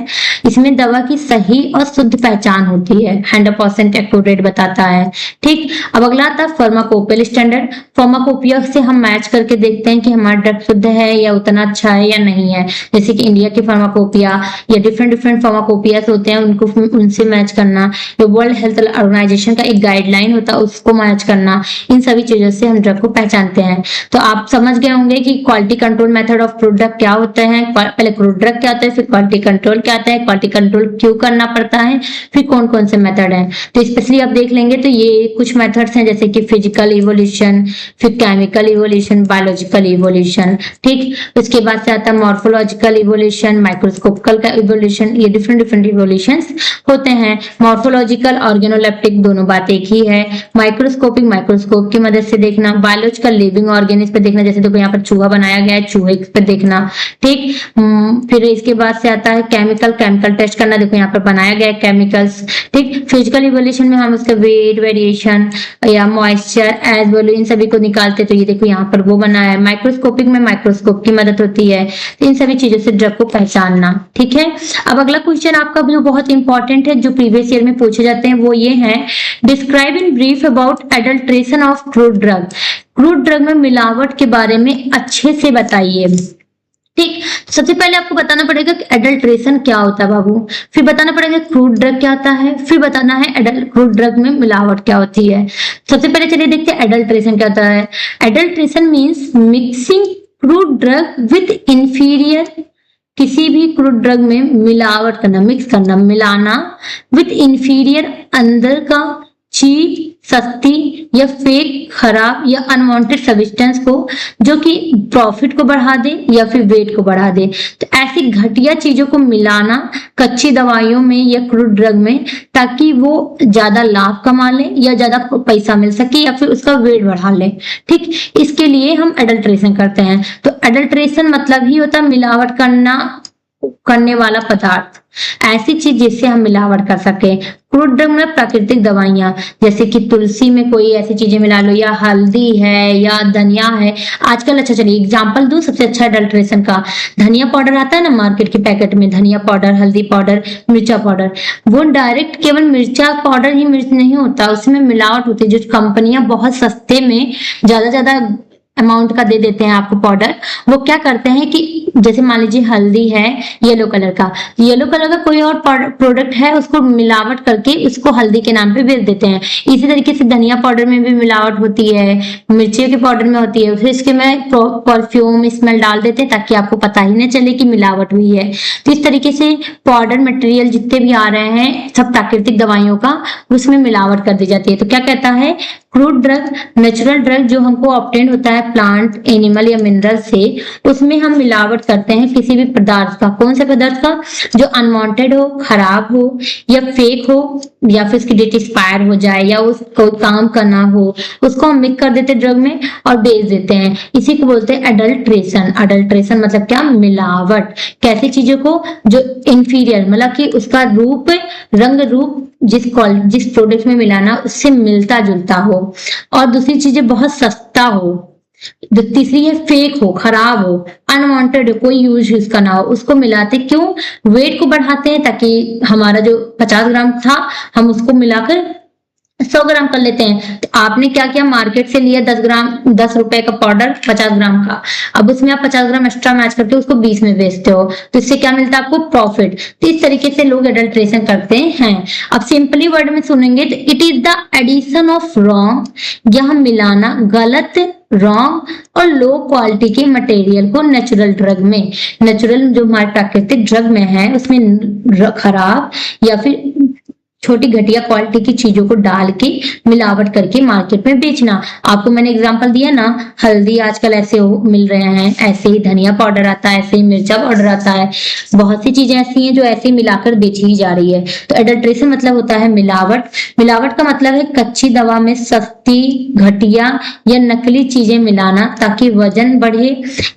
इसमें दवा की सही और शुद्ध पहचान होती है, 100% एक्यूरेट बताता है। ठीक, अब अगला आता है फार्माकोपियल स्टैंडर्ड। फार्माकोपिया से हम मैच करके देखते हैं कि हमारा ड्रग शुद्ध है या उतना अच्छा है या नहीं है। जैसे कि इंडिया की फार्माकोपिया या डिफरेंट फार्माकोपियास होते हैं, उनको उनसे मैच करना, या वर्ल्ड हेल्थ ऑर्गेनाइजेशन का एक गाइडलाइन होता है उसको मैच करना, इन सभी चीजों से हम ड्रग को पहचानते हैं। तो आप समझ गए होंगे कि quality control method of product क्या होते हैं, पहले प्रोडक्ट क्या होता है, फिर क्वालिटी कंट्रोल क्या आता है, क्वालिटी कंट्रोल क्यों करना पड़ता है, फिर कौन कौन से मेथड हैं। तो स्पेशली आप देख लेंगे तो ये कुछ मेथड्स हैं, जैसे कि फिजिकल इवोल्यूशन, फिर केमिकल इवोल्यूशन, बायोलॉजिकल इवोल्यूशन। ठीक, उसके बाद से आता है मॉर्फोलॉजिकल इवोल्यूशन, माइक्रोस्कोपिकल का इवोल्यूशन। ये डिफरेंट इवोल्यूशंस होते हैं। मॉर्फोलॉजिकल, ऑर्गेनोलेप्टिक, दोनों बात एक ही है। माइक्रोस्कोपिक, माइक्रोस्कोप की मदद से देखना। बायोलॉजिकल, लिविंग ऑर्गेनिज्म पे देखना, जैसे देखो यहाँ पर चूहा बनाया गया है, चूहे पे देखना। ठीक, फिर इसके बाद से आता है केमिकल, केमिकल टेस्ट करना, देखो यहाँ पर बनाया गया है केमिकल्स। ठीक, फिजिकल इवोल्यूशन में हम उसका वेट, वेरिएशन या मॉइस्चर, एज वैल्यू, इन सभी को निकालते, तो ये देखो यहाँ पर वो बना है। माइक्रोस्कोपिक में माइक्रोस्कोप की मदद होती है, तो इन सभी चीजों से ड्रग को पहचानना। ठीक है, अब अगला क्वेश्चन आपका जो बहुत इंपॉर्टेंट है, जो प्रीवियस ईयर में पूछे जाते हैं, वो ये है, describe in brief about adulteration of crude drug. Crude drug में मिलावट के बारे में अच्छे से बताइए। ठीक, सबसे पहले आपको बताना पड़ेगा कि एडल्ट्रेशन क्या होता है बाबू, फिर बताना पड़ेगा क्रूड ड्रग क्या होता है, फिर बताना है क्रूड ड्रग में मिलावट क्या होती है। सबसे पहले चलिए देखते हैं एडल्ट्रेशन क्या होता है। Adulteration means mixing crude drug with inferior, किसी भी क्रूड ड्रग में मिलावट करना, मिक्स करना, मिलाना, विद इंफीरियर, अंदर का चीप, सस्ती या फेक, खराब या अनवांटेड सब्सटेंस को, जो कि प्रॉफिट को बढ़ा दे या फिर वेट को बढ़ा दे। तो ऐसी घटिया चीजों को मिलाना कच्ची दवाइयों में या क्रूड ड्रग में, ताकि वो ज्यादा लाभ कमा ले या ज्यादा पैसा मिल सके या फिर उसका वेट बढ़ा ले। ठीक, इसके लिए हम एडल्ट्रेशन करते हैं। तो एडल्ट्रेशन मतलब ही होता है मिलावट करने वाला पदार्थ, ऐसी चीज जिससे हम मिलावट कर सके। क्रूड ड्रग में प्राकृतिक दवाइयां, जैसे कि तुलसी में कोई ऐसी चीजें मिला लो, या हल्दी है या धनिया है आजकल। अच्छा चलिए एग्जांपल दूं सबसे अच्छा एडल्ट्रेशन का, धनिया पाउडर आता है ना मार्केट के पैकेट में, धनिया पाउडर, हल्दी पाउडर, मिर्चा पाउडर, वो डायरेक्ट केवल मिर्चा पाउडर ही मिर्च नहीं होता, उसमें मिलावट होती है। जो कंपनियां बहुत सस्ते में ज्यादा अमाउंट का दे देते हैं आपको पाउडर। वो क्या करते हैं कि जैसे मान लीजिए हल्दी है येलो कलर का कोई और प्रोडक्ट है, उसको मिलावट करके उसको हल्दी के नाम पे बेच देते हैं। इसी तरीके से धनिया पाउडर में भी मिलावट होती है, मिर्ची के पाउडर में होती है, फिर इसके में परफ्यूम स्मेल डाल देते हैं ताकि आपको पता ही न चले कि मिलावट हुई है। तो इस तरीके से पाउडर मटेरियल जितने भी आ रहे हैं सब प्राकृतिक दवाइयों का, उसमें मिलावट कर दी जाती है। तो क्या कहता है, क्रूड ड्रग नेचुरल ड्रग जो हमको ऑब्टेन होता है प्लांट, एनिमल या मिनरल से, उसमें हम मिलावट करते हैं किसी भी पदार्थ का। कौन से पदार्थ का? जो अनवांटेड हो, खराब हो या फेक हो, या फिर उसकी डेट एक्सपायर हो जाए, या उसको काम करना हो, उसको हम मिक्स कर देते हैं ड्रग में और बेच देते हैं। इसी को बोलते हैं एडल्ट्रेशन। एडल्ट्रेशन मतलब क्या? मिलावट। कैसी चीजों को? जो इंफीरियर मतलब कि उसका रूप, रंग रूप जिस प्रोडक्ट में मिलाना उससे मिलता जुलता हो, और दूसरी चीजें बहुत सस्ता हो। जो तीसरी है फेक हो, खराब हो, अनवांटेड हो, कोई यूज उसका ना हो, उसको मिलाते क्यों? वेट को बढ़ाते हैं ताकि हमारा जो 50 ग्राम था हम उसको मिलाकर 100 ग्राम कर लेते हैं। तो आपने क्या किया, मार्केट से लिया 10 रुपए का पाउडर 50 ग्राम का, अब उसमें आप 50 ग्राम एक्स्ट्रा मैच करके उसको 20 में बेचते हो, तो इससे क्या मिलता है आपको? प्रॉफिट। तो इस तरीके से लोग एडल्ट्रेशन करते हैं। अब सिंपली वर्ड में सुनेंगे तो it is the addition of wrong, यह मिलाना गलत, रॉन्ग और लो क्वालिटी के मटेरियल को नेचुरल ड्रग में, नेचुरल जो हमारे प्राकृतिक ड्रग में है उसमें खराब या फिर छोटी घटिया क्वालिटी की चीजों को डाल के मिलावट करके मार्केट में बेचना। आपको मैंने एग्जांपल दिया ना, हल्दी आजकल ऐसे मिल रहे हैं, ऐसे ही धनिया पाउडर आता है, ऐसे ही मिर्चा पाउडर आता है, बहुत सी चीजें ऐसी हैं जो ऐसे मिलाकर बेची जा रही है। तो एडल्ट्रेशन मतलब होता है मिलावट। मिलावट का मतलब है कच्ची दवा में सस्ती, घटिया या नकली चीजें मिलाना ताकि वजन बढ़े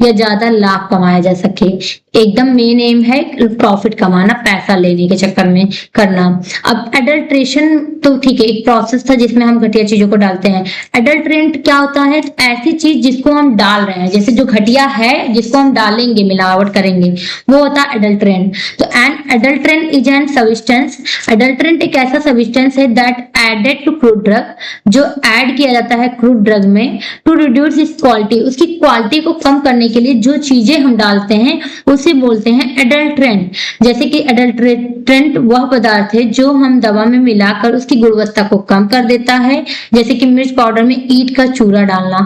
या ज्यादा लाभ कमाया जा सके। एकदम मेन एम है प्रॉफिट कमाना, पैसा लेने के चक्कर में करना। अब एडल्ट्रेशन तो ठीक है, एक प्रोसेस था जिसमें हम घटिया चीजों को डालते हैं। एडल्ट्रेंट क्या होता है? ऐसी चीज जिसको हम डाल रहे हैं, जैसे जो घटिया है जिसको हम डालेंगे, मिलावट करेंगे, वो होता है एडल्ट्रेंट। तो an adulterant is an substance, adulterant एक ऐसा सब्सटेंस है that added to crude drug, जो ऐड किया जाता है क्रूड ड्रग में टू रिड्यूस इट्स क्वालिटी, उसकी क्वालिटी को कम करने के लिए जो चीजें हम डालते हैं उसे बोलते हैं एडल्ट्रेंट। जैसे कि एडल्ट्रेंट वह पदार्थ है जो हम दवा में मिलाकर उसकी गुणवत्ता को कम कर देता है, जैसे कि मिर्च पाउडर में ईंट का चूरा डालना।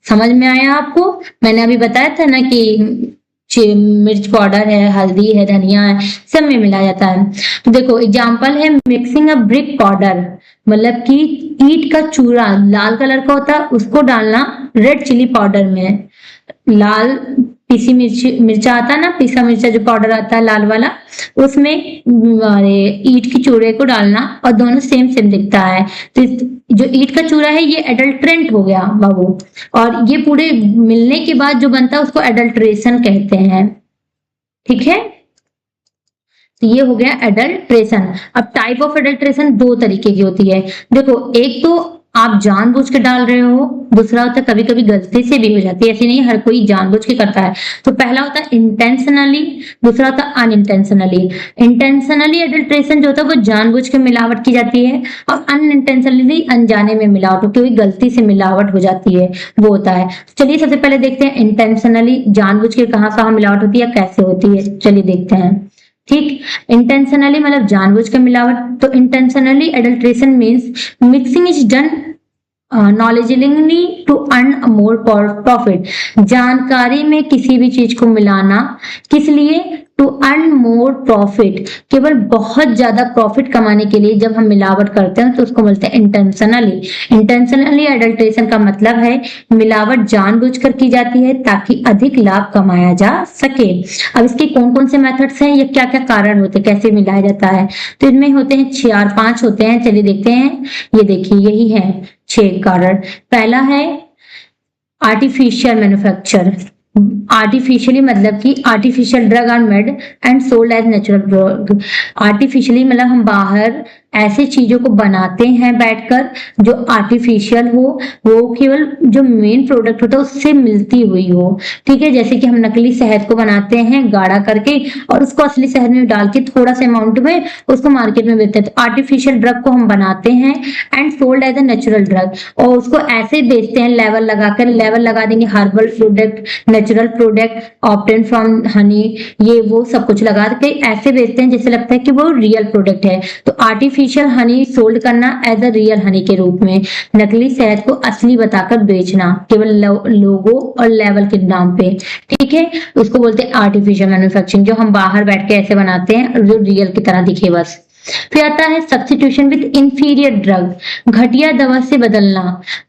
समझ में आया आपको? मैंने अभी बताया था ना कि मिर्च पाउडर है, हल्दी है, धनिया है, सब में मिलाया जाता है। तो देखो एग्जांपल है मिक्सिंग अ ब्रिक पाउडर, मतलब कि ईंट का चूरा लाल कलर का होता है, उसको डालना रेड चिली पाउडर में। लाल पीसी मिर्चा आता है ना, पीसा मिर्चा जो पाउडर आता है लाल वाला, उसमें ईंट की चूरे को डालना और दोनों सेम सेम दिखता है। तो जो ईंट का चूरा है ये एडल्ट्रेंट हो गया बाबू, और ये पूरे मिलने के बाद जो बनता है उसको एडल्ट्रेशन कहते हैं। ठीक है, तो ये हो गया एडल्ट्रेशन। अब टाइप ऑफ एडल्ट्रेशन दो तरीके की होती है। देखो, एक तो आप जानबूझ के डाल रहे हो, दूसरा होता है कभी कभी गलती से भी हो जाती है, ऐसे नहीं हर कोई जानबूझ के करता है। तो पहला होता है इंटेंशनली, दूसरा होता है अनइंटेंशनली। इंटेंशनली एडल्ट्रेशन जो होता है वो जानबूझ के मिलावट की जाती है, और अनइंटेंशनली अनजाने में मिलावट हो, कोई गलती से मिलावट हो जाती है, वो होता है। चलिए सबसे पहले देखते हैं इंटेंशनली जानबूझ के कहाँ कहाँ मिलावट होती है, कैसे होती है, चलिए देखते हैं। ठीक, इंटेंशनली मतलब जानबूझ के मिलावट। तो intentionally adulteration means mixing is done knowledgeably to earn more profit, जानकारी में किसी भी चीज को मिलाना, किस लिए? टू अर्न मोर प्रॉफिट, केवल बहुत ज्यादा प्रॉफिट कमाने के लिए जब हम मिलावट करते हैं तो उसको बोलते हैं इंटेंशनली। इंटेंशनली एडल्ट्रेशन का मतलब है मिलावट जानबूझकर की जाती है ताकि अधिक लाभ कमाया जा सके। अब इसके कौन कौन से मेथड्स हैं, या क्या क्या कारण होते हैं, कैसे मिलाया जाता है? तो इनमें होते हैं 4-5 होते हैं, चलिए देखते हैं। ये देखिए यही है 6 कारण। पहला है आर्टिफिशियल मैन्युफैक्चर। आर्टिफिशियली मतलब कि artificial drug are made and sold as natural drug. Artificially मतलब हम बाहर ऐसे चीजों को बनाते हैं बैठकर जो आर्टिफिशियल हो, वो केवल जो मेन प्रोडक्ट होता है उससे मिलती हुई हो। ठीक है, जैसे कि हम नकली शहद को बनाते हैं गाढ़ा करके और उसको असली शहद में डाल के थोड़ा सा अमाउंट में उसको मार्केट में बेचते हैं। तो आर्टिफिशियल ड्रग को हम बनाते हैं and sold as a natural drug, और उसको ऐसे बेचते हैं लेवल लगाकर, लेवल लगा देंगे herbal product, natural product, obtain from Honey, ये वो सब कुछ लगा के ऐसे बेचते हैं जैसे लगता है कि वो रियल प्रोडक्ट है। तो आर्टिफिशियल हनी सोल्ड करना एज अ रियल हनी के रूप में, नकली शहद को असली बताकर बेचना केवल लोगो और लेवल के नाम पे। ठीक है, उसको बोलते हैं आर्टिफिशियल मैन्युफैक्चरिंग, जो हम बाहर बैठ के ऐसे बनाते हैं जो रियल की तरह दिखे बस। फिर आता है सब्स्टिट्यूशन विद इंफीरियर ड्रग, घटिया दवा से बदलना।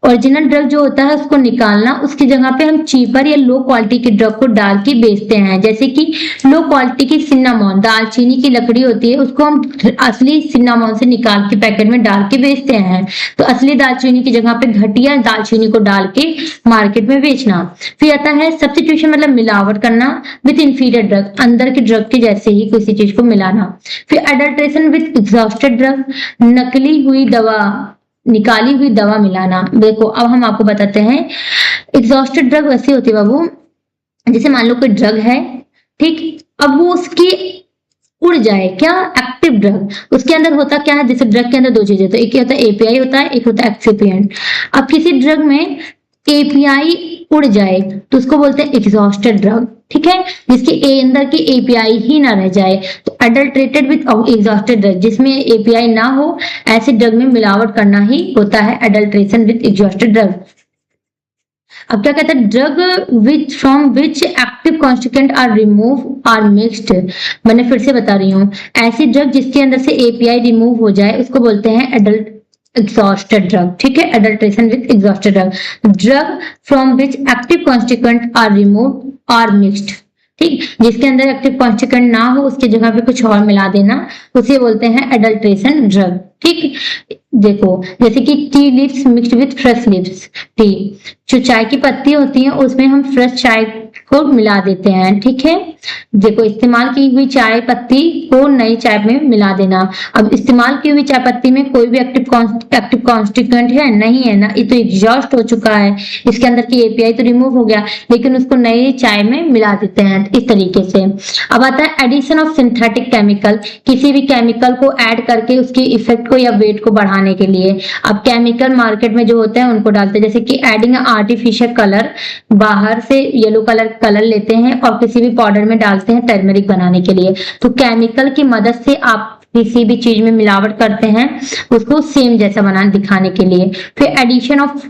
ओरिजिनल ड्रग जो होता है उसको निकालना, उसकी जगह पे हम चीपर या लो क्वालिटी के ड्रग को डाल के बेचते हैं। जैसे कि लो क्वालिटी की सिन्नामोन, दालचीनी की लकड़ी होती है, उसको हम असली सिन्नामोन से निकाल के पैकेट में डाल के बेचते हैं। तो असली दालचीनी की जगह पे घटिया दालचीनी को डाल के मार्केट में बेचना। फिर आता है सब्स्टिट्यूशन मतलब मिलावट करना विद इंफीरियर ड्रग, अंदर के ड्रग के जैसे ही किसी चीज को मिलाना। फिर अडल्ट्रेशन विद एग्जॉस्टेड ड्रग, नकली हुई दवा, निकाली हुई दवा मिलाना। देखो अब हम आपको बताते हैं, एग्जॉस्टेड ड्रग वैसे होती है बाबू, जैसे मान लो कोई ड्रग है, ठीक, अब वो उसकी उड़ जाए, क्या, एक्टिव ड्रग, उसके अंदर होता क्या है, जैसे ड्रग के अंदर दो चीजें, तो एक होता है एपीआई होता है, एक होता है एक्सिपिएंट। अब किसी ड्रग में एपीआई उड़ जाए तो उसको बोलते हैं एग्जॉस्टेड ड्रग। ठीक है, जिसके अंदर की एपीआई ही ना रह जाए, तो अडल्ट्रेटेड विद एग्जॉस्टेड ड्रग, जिसमें एपीआई ना हो, ऐसे ड्रग में मिलावट करना ही होता है अडल्ट्रेशन विद एग्जॉस्टेड ड्रग। अब क्या कहता है, drug which from which active constituent are remove or mixed, मैंने फिर से बता रही हूँ, ऐसी ड्रग जिसके अंदर से एपीआई रिमूव हो जाए उसको बोलते हैं एडल्ट एग्जॉस्टेड ड्रग। ठीक है, adulteration with exhausted drug, drug from which active constituent are remove or mixed. ठीक, जिसके अंदर एक्टिव कॉन्स्टिट्यूएंट ना हो उसके जगह पे कुछ और मिला देना, उसे बोलते हैं एडल्ट्रेशन ड्रग। ठीक, देखो जैसे कि tea leaves mixed with fresh leaves, T, जो चाय की पत्ती होती है उसमें हम फ्रेश चाय को मिला देते हैं। ठीक है, देखो इस्तेमाल की हुई चाय पत्ती को नई चाय में मिला देना। अब इस्तेमाल की हुई चाय पत्ती में कोई भी एक्टिव कॉन्स्टिट्यूएंट है नहीं है ना, ये तो एग्जॉस्ट हो चुका है, इसके अंदर की एपीआई तो रिमूव हो गया, लेकिन उसको नई चाय में मिला देते हैं इस तरीके से। अब आता है एडिशन ऑफ सिंथेटिक केमिकल, किसी भी केमिकल को ऐड करके उसके इफेक्ट को या वेट को बढ़ाने के लिए। अब केमिकल मार्केट में जो होते हैं उनको डालते हैं, जैसे कि एडिंग आर्टिफिशियल कलर, बाहर से येलो कलर लेते हैं और किसी भी पाउडर में डालते हैं टर्मरिक बनाने के लिए। तो केमिकल की मदद से आप किसी भी चीज में मिलावट करते हैं उसको सेम जैसा बना दिखाने के लिए। फिर addition of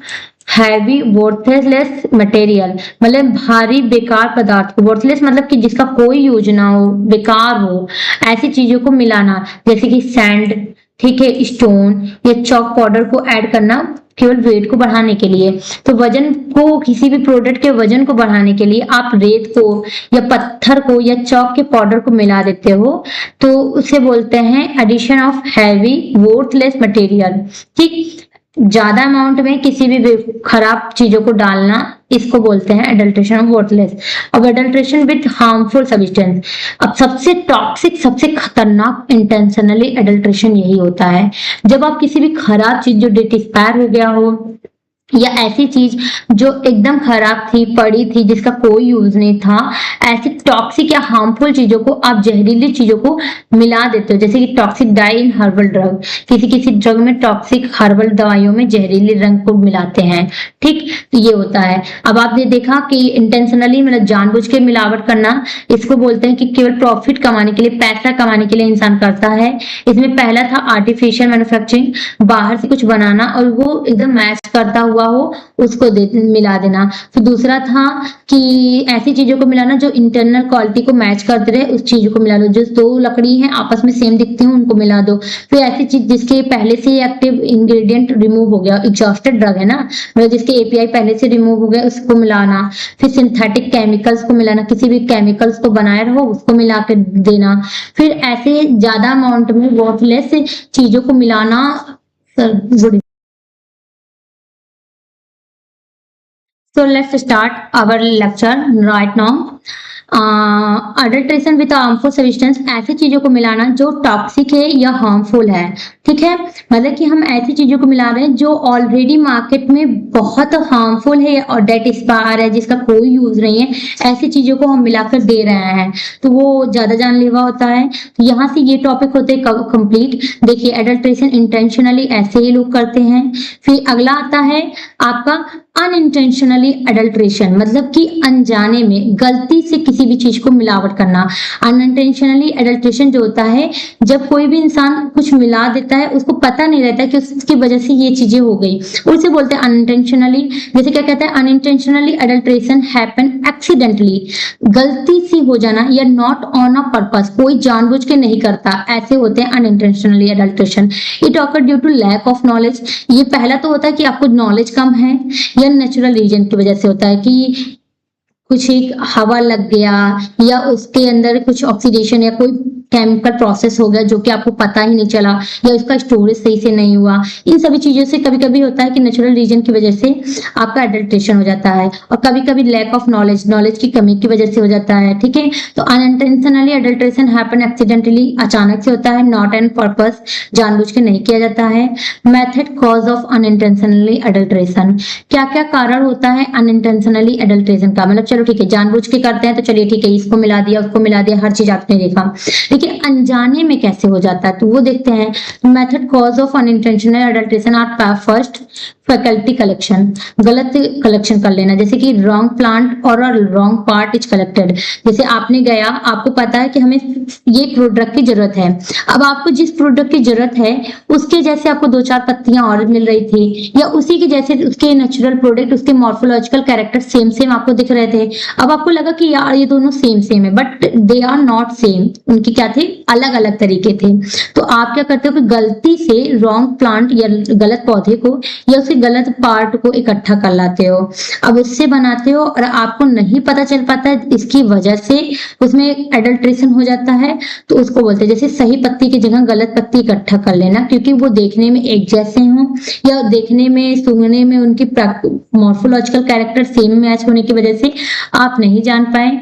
heavy worthless material, मतलब भारी बेकार पदार्थ को, वर्थलेस मतलब कि जिसका कोई यूज ना हो, बेकार हो, ऐसी चीजों को मिलाना, जैसे कि सैंड, ठीक है, स्टोन या चॉक पाउडर को ऐड करना केवल वेट को बढ़ाने के लिए। तो वजन को, किसी भी प्रोडक्ट के वजन को बढ़ाने के लिए आप रेत को या पत्थर को या चॉक के पाउडर को मिला देते हो, तो उसे बोलते हैं addition of heavy worthless material. ठीक, ज्यादा अमाउंट में किसी भी खराब चीजों को डालना, इसको बोलते हैं एडल्ट्रेशन ऑफ वर्थलेस। अब एडल्ट्रेशन विद हार्मफुल सब्सटेंस, अब सबसे टॉक्सिक, सबसे खतरनाक इंटेंशनली एडल्ट्रेशन यही होता है, जब आप किसी भी खराब चीज जो डेट एक्सपायर हो गया हो या ऐसी चीज जो एकदम खराब थी, पड़ी थी, जिसका कोई यूज नहीं था, ऐसी टॉक्सिक या हार्मफुल चीजों को आप जहरीली चीजों को मिला देते हो, जैसे कि टॉक्सिक डाई इन हर्बल ड्रग, किसी ड्रग में टॉक्सिक हर्बल दवाइयों में जहरीले रंग को मिलाते हैं। ठीक, तो ये होता है। अब आपने देखा कि इंटेंशनली मतलब जानबूझ के मिलावट करना, इसको बोलते हैं कि केवल प्रॉफिट कमाने के लिए, पैसा कमाने के लिए इंसान करता है। इसमें पहला था आर्टिफिशियल मैन्युफैक्चरिंग, बाहर से कुछ बनाना और वो एकदम मैच करता हुआ हो उसको मिला देना। फिर दूसरा था कि ऐसी चीजों को मिलाना जो इंटरनल क्वालिटी को मैच करते रहे, उस चीज को मिला दो, जो दो लकड़ी हैं आपस में सेम दिखती हैं उनको मिला दो। फिर ऐसी चीज जिसके पहले से एक्टिव इंग्रेडिएंट रिमूव हो गया, एग्जॉस्टेड ड्रग है ना, मतलब जिसके एपीआई पहले से रिमूव हो गया, उसको मिलाना। फिर सिंथेटिक केमिकल्स को मिलाना, किसी भी केमिकल्स को बनाए रहो उसको मिला के देना। फिर ऐसे ज्यादा अमाउंट में वर्थलेस चीजों को मिलाना। So let's start our lecture right now. Adulteration with harmful substance, ऐसी चीजों को मिलाना जो टॉक्सिक है या हार्मफुल है, ठीक है, मतलब कि हम ऐसी चीजों को मिला रहे हैं जो ऑलरेडी मार्केट में बहुत हार्मफुल है और डेट एक्सपायर है, जिसका कोई यूज नहीं है, ऐसी चीजों को हम मिलाकर दे रहे हैं, तो वो ज्यादा जानलेवा होता है। तो यहाँ से ये टॉपिक होते हैं कंप्लीट। देखिए एडल्ट्रेशन इंटेंशनली ऐसे ही लोग करते हैं। फिर अगला आता है आपका अनइंटेंशनली एडल्ट्रेशन, मतलब कि अनजाने में गलती से किसी भी चीज को मिलावट करना। अनइंटेंशनली एडल्ट्रेशन जो होता है, जब कोई भी इंसान कुछ मिला देता है, उसको पता नहीं रहता कि उसकी वजह से ये चीजें हो गई, उसे बोलते हैं अनइंटेंशनली। जैसे क्या कहते हैं, अनइंटेंशनली एडल्ट्रेशन हैपन एक्सीडेंटली, गलती से हो जाना, या नॉट ऑन अ पर्पस, कोई जानबूझ के नहीं करता, ऐसे होते हैं unintentionally adulteration. It occur due to lack of knowledge, ये पहला तो होता है कि आपको नॉलेज कम है, या नेचुरल रीजन की वजह से होता है कि कुछ एक हवा लग गया, या उसके अंदर कुछ ऑक्सीडेशन या कोई केमिकल प्रोसेस हो गया जो कि आपको पता ही नहीं चला, या उसका स्टोरेज सही से नहीं हुआ। इन सभी चीजों से कभी कभी होता है कि नेचुरल रीजन की वजह से आपका एडल्ट्रेशन हो जाता है, और कभी कभी लैक ऑफ नॉलेज, नॉलेज की कमी की वजह से हो जाता है, ठीक है। तो अनइंटेंशनली एडल्ट्रेशन हैपन एक्सीडेंटली, अचानक से होता है, नॉट एन पर्पस, जानबूझ के नहीं किया जाता है। Method cause of unintentionally adulteration, क्या क्या कारण होता है अनइंटेंशनली एडल्ट्रेशन का, मतलब चलो ठीक है जानबूझ के करते हैं तो चलिए ठीक है, इसको मिला दिया उसको मिला दिया, हर चीज आपने देखा, देखिए अनजाने में कैसे हो जाता है तो वो देखते हैं। Method cause of unintentional adulteration are first faulty collection, गलत कलेक्शन कर लेना, जैसे कि रॉन्ग प्लांट और रॉन्ग पार्ट इज कलेक्टेड। जैसे आपने गया, आपको पता है कि हमें ये प्रोडक्ट की जरूरत है, अब आपको जिस प्रोडक्ट की जरूरत है उसके जैसे आपको दो चार पत्तियां और मिल रही थी, या उसी के जैसे उसके नेचुरल प्रोडक्ट, उसके मॉर्फोलॉजिकल कैरेक्टर सेम सेम आपको दिख रहे थे। अब आपको लगा कि यार ये दोनों सेम सेम है, but they are not same, उनकी क्या थे, अलग अलग तरीके थे। तो आप क्या करते हो कि गलती से रॉन्ग प्लांट या गलत पौधे को या उसके गलत पार्ट को इकट्ठा कर लाते हो, अब उससे बनाते हो और आपको नहीं पता चल पाता है, इसकी वजह से उसमें एडल्ट्रेशन हो जाता है। तो उसको बोलते हैं, जैसे सही पत्ती की जगह गलत पत्ती इकट्ठा कर लेना, क्योंकि वो देखने में एक जैसे हों या देखने में सूंघने में उनकी मॉर्फोलॉजिकल कैरेक्टर सेम मैच होने की वजह से आप नहीं जान पाए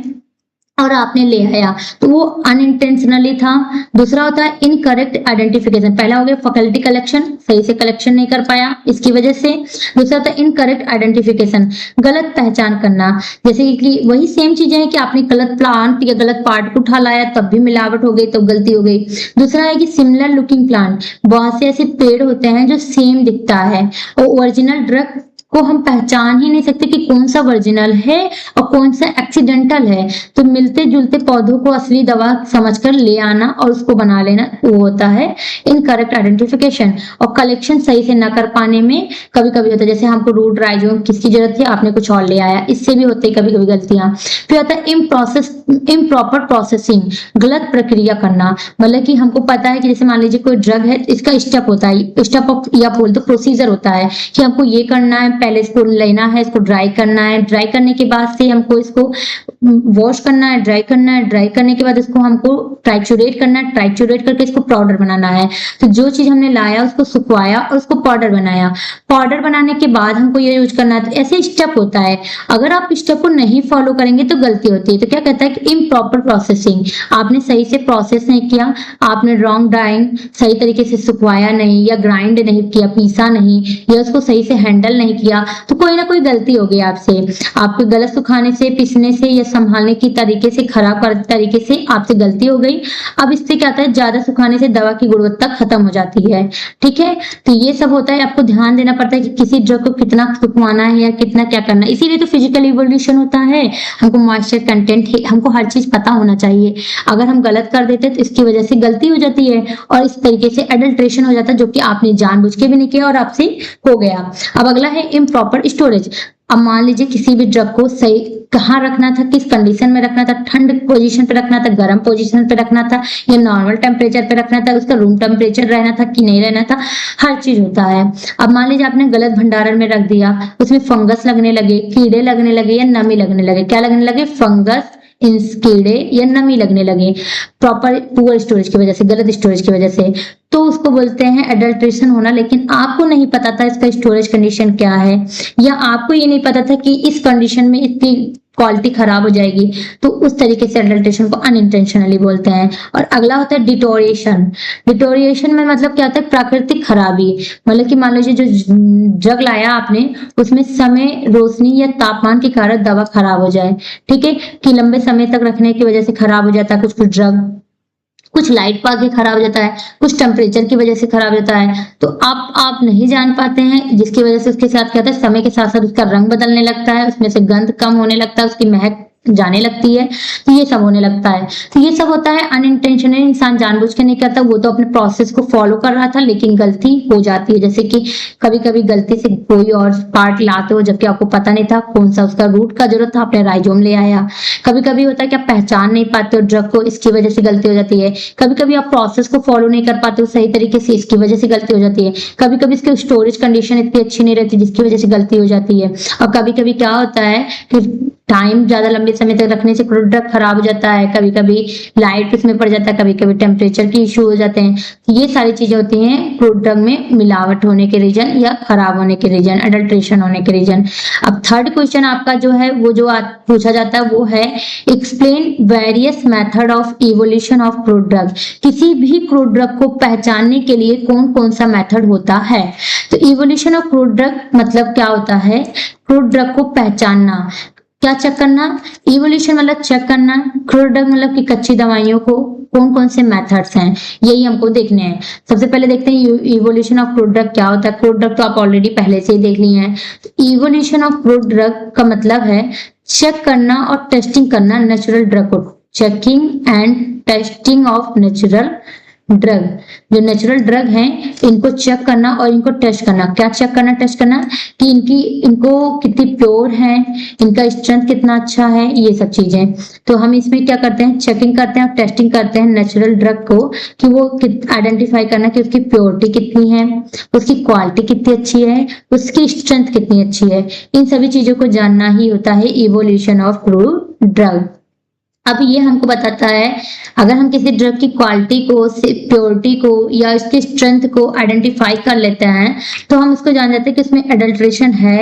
और आपने ले आया, तो वो अनइंटेंशनली था। दूसरा होता है इनकरेक्ट आइडेंटिफिकेशन, पहला हो गया फैकल्टी कलेक्शन, सही से कलेक्शन नहीं कर पाया इसकी वजह से। दूसरा होता है इनकरेक्ट आइडेंटिफिकेशन, गलत पहचान करना, जैसे कि वही सेम चीजें हैं कि आपने गलत प्लांट या गलत पार्ट को उठा लाया तब भी मिलावट हो गई, तब गलती हो गई। दूसरा है कि सिमिलर लुकिंग प्लांट, बहुत से ऐसे पेड़ होते हैं जो सेम दिखता है और ओरिजिनल ड्रग को हम पहचान ही नहीं सकते कि कौन सा ओरिजिनल है और कौन सा एक्सीडेंटल है, तो मिलते जुलते पौधों को असली दवा समझकर ले आना और उसको बना लेना, वो होता है इनकरेक्ट आइडेंटिफिकेशन। और कलेक्शन सही से न कर पाने में कभी कभी होता है, जैसे हमको रूट राइजोम किसकी जरूरत थी, आपने कुछ और ले आया, इससे भी होते कभी कभी गलतियां। फिर होता है इम्प्रॉपर प्रोसेसिंग, गलत प्रक्रिया करना, मतलब कि हमको पता है कि जैसे मान लीजिए कोई ड्रग है, इसका स्टेप होता है, स्टेप या बोल दो प्रोसीजर होता है कि हमको ये करना है, पहले इसको लेना है, इसको ड्राई करना है, ड्राई करने के बाद से हमको इसको वॉश करना है, ड्राई करना है, ड्राई करने के बाद इसको हमको ट्राइचुरेट करना है, ट्राइचुरेट करके इसको पाउडर बनाना है। तो जो चीज हमने लाया उसको सुखवाया और उसको पाउडर बनाया, पाउडर बनाने के बाद हमको ये यूज करना है, तो ऐसे स्टेप होता है। अगर आप स्टेप को नहीं फॉलो करेंगे तो गलती होती है। तो क्या कहता है कि इम्प्रॉपर प्रोसेसिंग, आपने सही से प्रोसेस नहीं किया, आपने रॉन्ग ड्राइंग, सही तरीके से सुखवाया नहीं या ग्राइंड नहीं किया, पीसा नहीं, या उसको सही से हैंडल नहीं किया, तो कोई ना कोई गलती हो गई आपसे। आपके गलत सुखाने से, पीसने से या संभालने की तरीके से, खराब तरीके से आपसे गलती हो गई। अब इससे क्या होता है, ज्यादा सुखाने से दवा की गुणवत्ता खत्म हो जाती है, ठीक है। तो ये सब होता है, आपको ध्यान देना पड़ता है कि किसी ड्रग को कितना सुखवाना है या कितना क्या करना है। इसीलिए तो फिजिकल इवोल्यूशन होता है, हमको मॉइस्चर कंटेंट, हमको हर चीज पता होना चाहिए। अगर हम गलत कर देते तो इसकी वजह से गलती हो जाती है और इस तरीके से एडल्ट्रेशन हो जाता है, जो कि आपने जानबूझ के भी नहीं किया और आपसे हो गया। अब अगला है इम्प्रॉपर स्टोरेज। अब मान लीजिए किसी भी ड्रग को सही कहाँ रखना था, किस कंडीशन में रखना था, ठंड पोजीशन पे रखना था, गर्म पोजीशन पे रखना था या नॉर्मल टेम्परेचर पे रखना था, उसका रूम टेम्परेचर रहना था कि नहीं रहना था, हर चीज होता है। अब मान लीजिए आपने गलत भंडारण में रख दिया, उसमें फंगस लगने लगे, कीड़े लगने लगे या नमी लगने लगे, क्या लगने लगे, फंगस, कीड़े या नमी लगने लगे, प्रॉपर पुअर स्टोरेज की वजह से, गलत स्टोरेज की वजह से, तो उसको बोलते हैं एडल्ट्रेशन होना। लेकिन आपको नहीं पता था इसका स्टोरेज कंडीशन क्या है, या आपको ये नहीं पता था कि इस कंडीशन में इसकी क्वालिटी खराब हो जाएगी, तो उस तरीके से अडल्ट्रेशन को अनइंटेंशनली बोलते हैं। और अगला होता है डिटोरिएशन। डिटोरिएशन में मतलब क्या होता है, प्राकृतिक खराबी, मतलब कि मान लीजिए जो ड्रग लाया आपने उसमें समय, रोशनी या तापमान के कारण दवा खराब हो जाए, ठीक है, कि लंबे समय तक रखने की वजह से खराब हो जाता है कुछ कुछ ड्रग, कुछ लाइट पाके खराब हो जाता है, कुछ टेम्परेचर की वजह से खराब हो जाता है, तो आप नहीं जान पाते हैं, जिसकी वजह से उसके साथ क्या होता है, समय के साथ साथ उसका रंग बदलने लगता है, उसमें से गंध कम होने लगता है, उसकी महक जाने लगती है, तो ये सब होने लगता है। तो ये सब होता है अनइंटेंशनली, इंसान जानबूझ के नहीं करता, वो तो अपने प्रोसेस को फॉलो कर रहा था लेकिन गलती हो जाती है। जैसे कि कभी कभी गलती से कोई और पार्ट लाते हो जबकि आपको पता नहीं था कौन सा उसका रूट का जरूरत था, आपने राइजोम ले आया। कभी कभी होता है कि आप पहचान नहीं पाते हो ड्रग को, इसकी वजह से गलती हो जाती है। कभी कभी आप प्रोसेस को फॉलो नहीं कर पाते हो सही तरीके से, इसकी वजह से गलती हो जाती है। कभी कभी इसकी स्टोरेज कंडीशन इतनी अच्छी नहीं रहती जिसकी वजह से गलती हो जाती है। और कभी कभी क्या होता है कि टाइम ज्यादा लंबे समय तक रखने से प्रोडक्ट खराब हो जाता है, कभी कभी लाइट इसमें पड़ जाता है, कभी कभी टेम्परेचर की इश्यू हो जाते हैं। ये सारी चीजें होती हैं प्रोडक्ट में मिलावट होने के रीजन या खराब होने के रीजन, अडल्ट्रेशन होने के रीजन। अब थर्ड क्वेश्चन आपका जो है वो जो पूछा जाता है वो है explain various method of evolution of product. किसी भी प्रोडक्ट को पहचानने के लिए कौन कौन सा मेथड होता है। तो इवोल्यूशन ऑफ प्रोडक्ट मतलब क्या होता है, प्रोडक्ट को पहचानना, क्या चेक करना, इवोल्यूशन मतलब चेक करना, प्रोडक्ट मतलब कि कच्ची दवाइयों को कौन कौन से मेथड्स हैं, यही हमको देखने हैं। सबसे पहले देखते हैं इवोल्यूशन ऑफ प्रोडक्ट क्या होता है। प्रोडक्ट तो आप ऑलरेडी पहले से ही देख लिए हैं। इवोल्यूशन ऑफ प्रोडक्ट का मतलब है चेक करना और टेस्टिंग करना नेचुरल ड्रग को, checking and testing of natural drug. जो नेचुरल ड्रग हैं इनको चेक करना और इनको टेस्ट करना। क्या चेक करना टेस्ट करना, कि इनको कितनी प्योर है, इनका स्ट्रेंथ कितना अच्छा है, ये सब चीजें। तो हम इसमें क्या करते हैं, चेकिंग करते हैं और टेस्टिंग करते हैं नेचुरल ड्रग को, कि वो आइडेंटिफाई करना कि उसकी प्योरिटी कितनी है, उसकी क्वालिटी कितनी अच्छी है, उसकी स्ट्रेंथ कितनी अच्छी है। इन सभी चीजों को जानना ही होता है इवोल्यूशन ऑफ ड्रग। अब ये हमको बताता है अगर हम किसी ड्रग की क्वालिटी को, प्योरिटी को या उसकी स्ट्रेंथ को आइडेंटिफाई कर लेते हैं तो हम उसको जान जाते हैं कि उसमें एडल्ट्रेशन है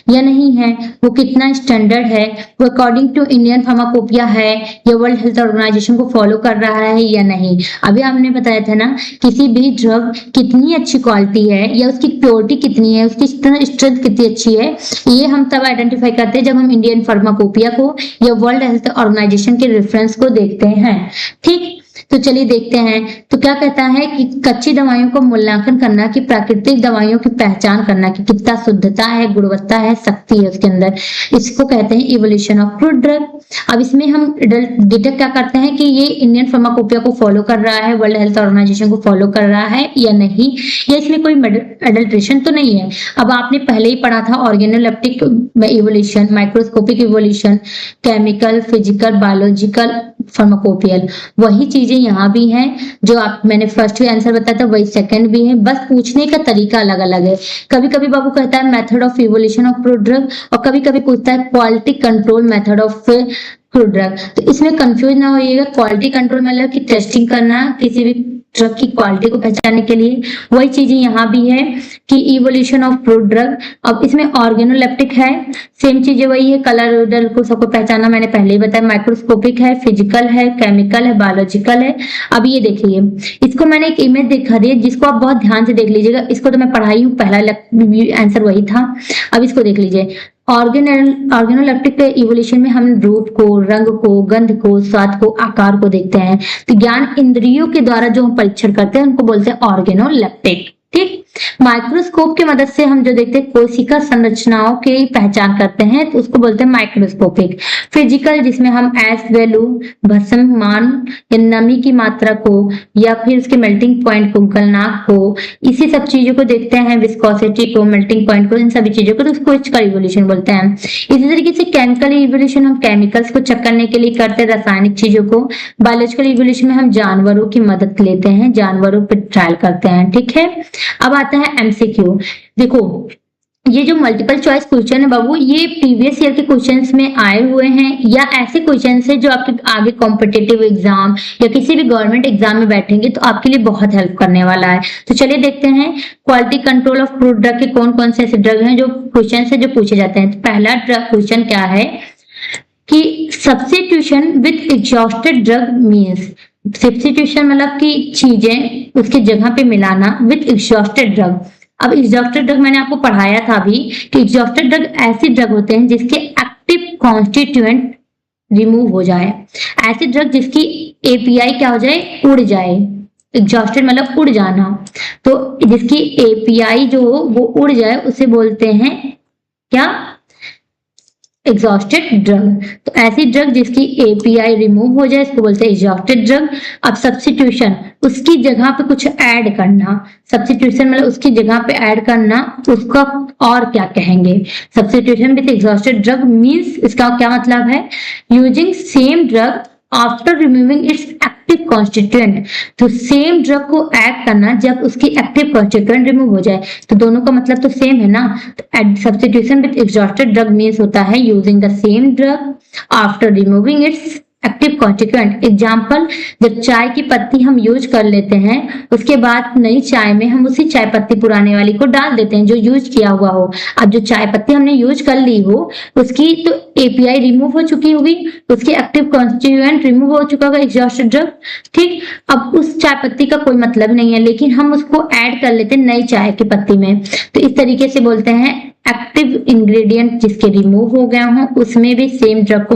या नहीं है, वो कितना स्टैंडर्ड है, वो अकॉर्डिंग टू इंडियन फार्माकोपिया है या वर्ल्ड हेल्थ ऑर्गेनाइजेशन को फॉलो कर रहा है या नहीं। अभी हमने बताया था ना, किसी भी ड्रग कितनी अच्छी क्वालिटी है या उसकी प्योरिटी कितनी है, उसकी स्ट्रेंथ कितनी अच्छी है, ये हम तब आइडेंटिफाई करते हैं जब हम इंडियन फार्माकोपिया को या वर्ल्ड हेल्थ ऑर्गेनाइजेशन के रेफरेंस को देखते हैं। ठीक, तो चलिए देखते हैं। तो क्या कहता है कि कच्ची दवाइयों को मूल्यांकन करना, कि प्राकृतिक दवाइयों की पहचान करना कि कितना शुद्धता है, गुणवत्ता है, शक्ति है उसके अंदर, इसको कहते हैं इवोल्यूशन ऑफ ड्रग। अब इसमें हम डिटेक्ट क्या करते हैं कि ये इंडियन फार्माकोपिया को फॉलो कर रहा है, वर्ल्ड हेल्थ ऑर्गेनाइजेशन को फॉलो कर रहा है या नहीं, या इसमें कोई एडल्ट्रेशन तो नहीं है। अब आपने पहले ही पढ़ा था organoleptic evolution, microscopic evolution, chemical, physical, biological, pharmacopoeial, वही चीजें यहाँ भी हैं। जो मैंने फर्स्ट भी आंसर बताया था वही सेकंड भी है, बस पूछने का तरीका अलग अलग है। कभी कभी बाबू कहता है method of evolution of drug और कभी कभी पूछता है quality control method of drug. तो इसमें कंफ्यूज ना होइएगा, क्वालिटी कंट्रोल मतलब कि टेस्टिंग करना किसी भी ड्रग की क्वालिटी को पहचानने के लिए, वही चीजें यहाँ भी है कि इवोल्यूशन ऑफ ड्रग। अब इसमें ऑर्गेनोलेप्टिक है, सेम चीजें वही है, कलर को सबको पहचानना मैंने पहले ही बताया, माइक्रोस्कोपिक है, फिजिकल है, केमिकल है, बायोलॉजिकल है। अब ये देखिए, इसको मैंने एक इमेज दिखा दी जिसको आप बहुत ध्यान से देख लीजिएगा, इसको तो मैं पढ़ाई हूँ, पहला आंसर वही था। अब इसको देख लीजिए, ऑर्गेनोलेप्टिक इवोल्यूशन में हम रूप को, रंग को, गंध को, स्वाद को, आकार को देखते हैं। तो ज्ञान इंद्रियों के द्वारा जो हम परीक्षण करते हैं उनको बोलते हैं ऑर्गेनोलेप्टिक। ठीक, माइक्रोस्कोप की मदद से हम जो देखते हैं कोशिका संरचनाओं की पहचान करते हैं तो उसको बोलते हैं माइक्रोस्कोपिक। फिजिकल, जिसमें हम एस वैल्यू, भस्म मान या नमी की मात्रा को या फिर उसके मेल्टिंग पॉइंट को, गलनांक को, इसी सब चीजों को देखते हैं, विस्कोसिटी को, मेल्टिंग पॉइंट को, इन सभी चीजों को, तो उसको इसका इवोल्यूशन बोलते हैं। इसी तरीके से केमिकल इवोल्यूशन हम केमिकल्स को चेक करने के लिए करते हैं, रासायनिक चीजों को। बायोलॉजिकल इवोल्यूशन में हम जानवरों की मदद लेते हैं, जानवरों पर ट्रायल करते हैं। ठीक है, अब आता है एमसीक्यू। देखो, ये जो मल्टीपल चॉइस क्वेश्चन है बाबू, ये प्रीवियस ईयर के क्वेश्चंस में आए हुए हैं या ऐसे क्वेश्चंस है जो आपके आगे कॉम्पिटिटिव एग्जाम या किसी भी गवर्नमेंट एग्जाम में बैठेंगे तो आपके लिए बहुत हेल्प करने वाला है। तो चलिए देखते हैं क्वालिटी कंट्रोल ऑफ ड्रग के कौन कौन से ऐसे ड्रग हैं जो क्वेश्चन है जो पूछे जाते हैं। तो पहला ड्रग क्वेश्चन क्या है, कि substitution with exhausted drug means, substitution मतलब कि चीजें उसके जगह पे मिलाना विथ एग्जॉस्टेड ड्रग। अब एग्जॉस्टेड ड्रग मैंने आपको पढ़ाया था अभी कि एग्जॉस्टेड ड्रग ऐसे ड्रग होते हैं जिसके एक्टिव कॉन्स्टिट्यूएंट रिमूव हो जाए, ऐसे ड्रग जिसकी एपीआई क्या हो जाए, उड़ जाए। एग्जॉस्टेड मतलब उड़ जाना, तो जिसकी एपीआई जो हो वो उड़ जाए उसे बोलते हैं क्या, एग्जॉस्टेड ड्रग। तो ऐसी ड्रग जिसकी एपीआई रिमूव हो जाए इसको बोलते हैं एग्जॉस्टेड ड्रग। अब सब्स्टिट्यूशन, उसकी जगह पे कुछ ऐड करना, सब्स्टिट्यूशन मतलब उसकी जगह पे ऐड करना, उसका और क्या कहेंगे, substitution with exhausted drug means इसका क्या मतलब है, using same drug after removing it's active constituent. तो सेम ड्रग को ऐड करना जब उसकी एक्टिव कॉन्स्टिट्यूएंट रिमूव हो जाए, तो दोनों का मतलब तो सेम है ना। तो substitution with exhausted drug means होता है using the same drug after removing it's active constituent. Example, जब चाय की पत्ती हम यूज कर लेते हैं उसके बाद नई चाय में हम उसी चाय पत्ती पुराने वाली को डाल देते हैं जो यूज किया हुआ हो। अब जो चाय पत्ती हमने यूज कर ली हो उसकी तो एपीआई रिमूव हो चुकी होगी, उसके एक्टिव कॉन्स्टिट्यूएंट रिमूव हो चुका होगा एग्जॉस्टेड ड्रग, ठीक। अब उस चाय पत्ती का कोई मतलब नहीं है लेकिन हम उसको ऐड कर लेते हैं नई चाय की पत्ती में, तो इस तरीके से बोलते हैं एक्टिव इंग्रेडिएंट जिसके रिमूव हो गया हो उसमें भी सेम ड्रग को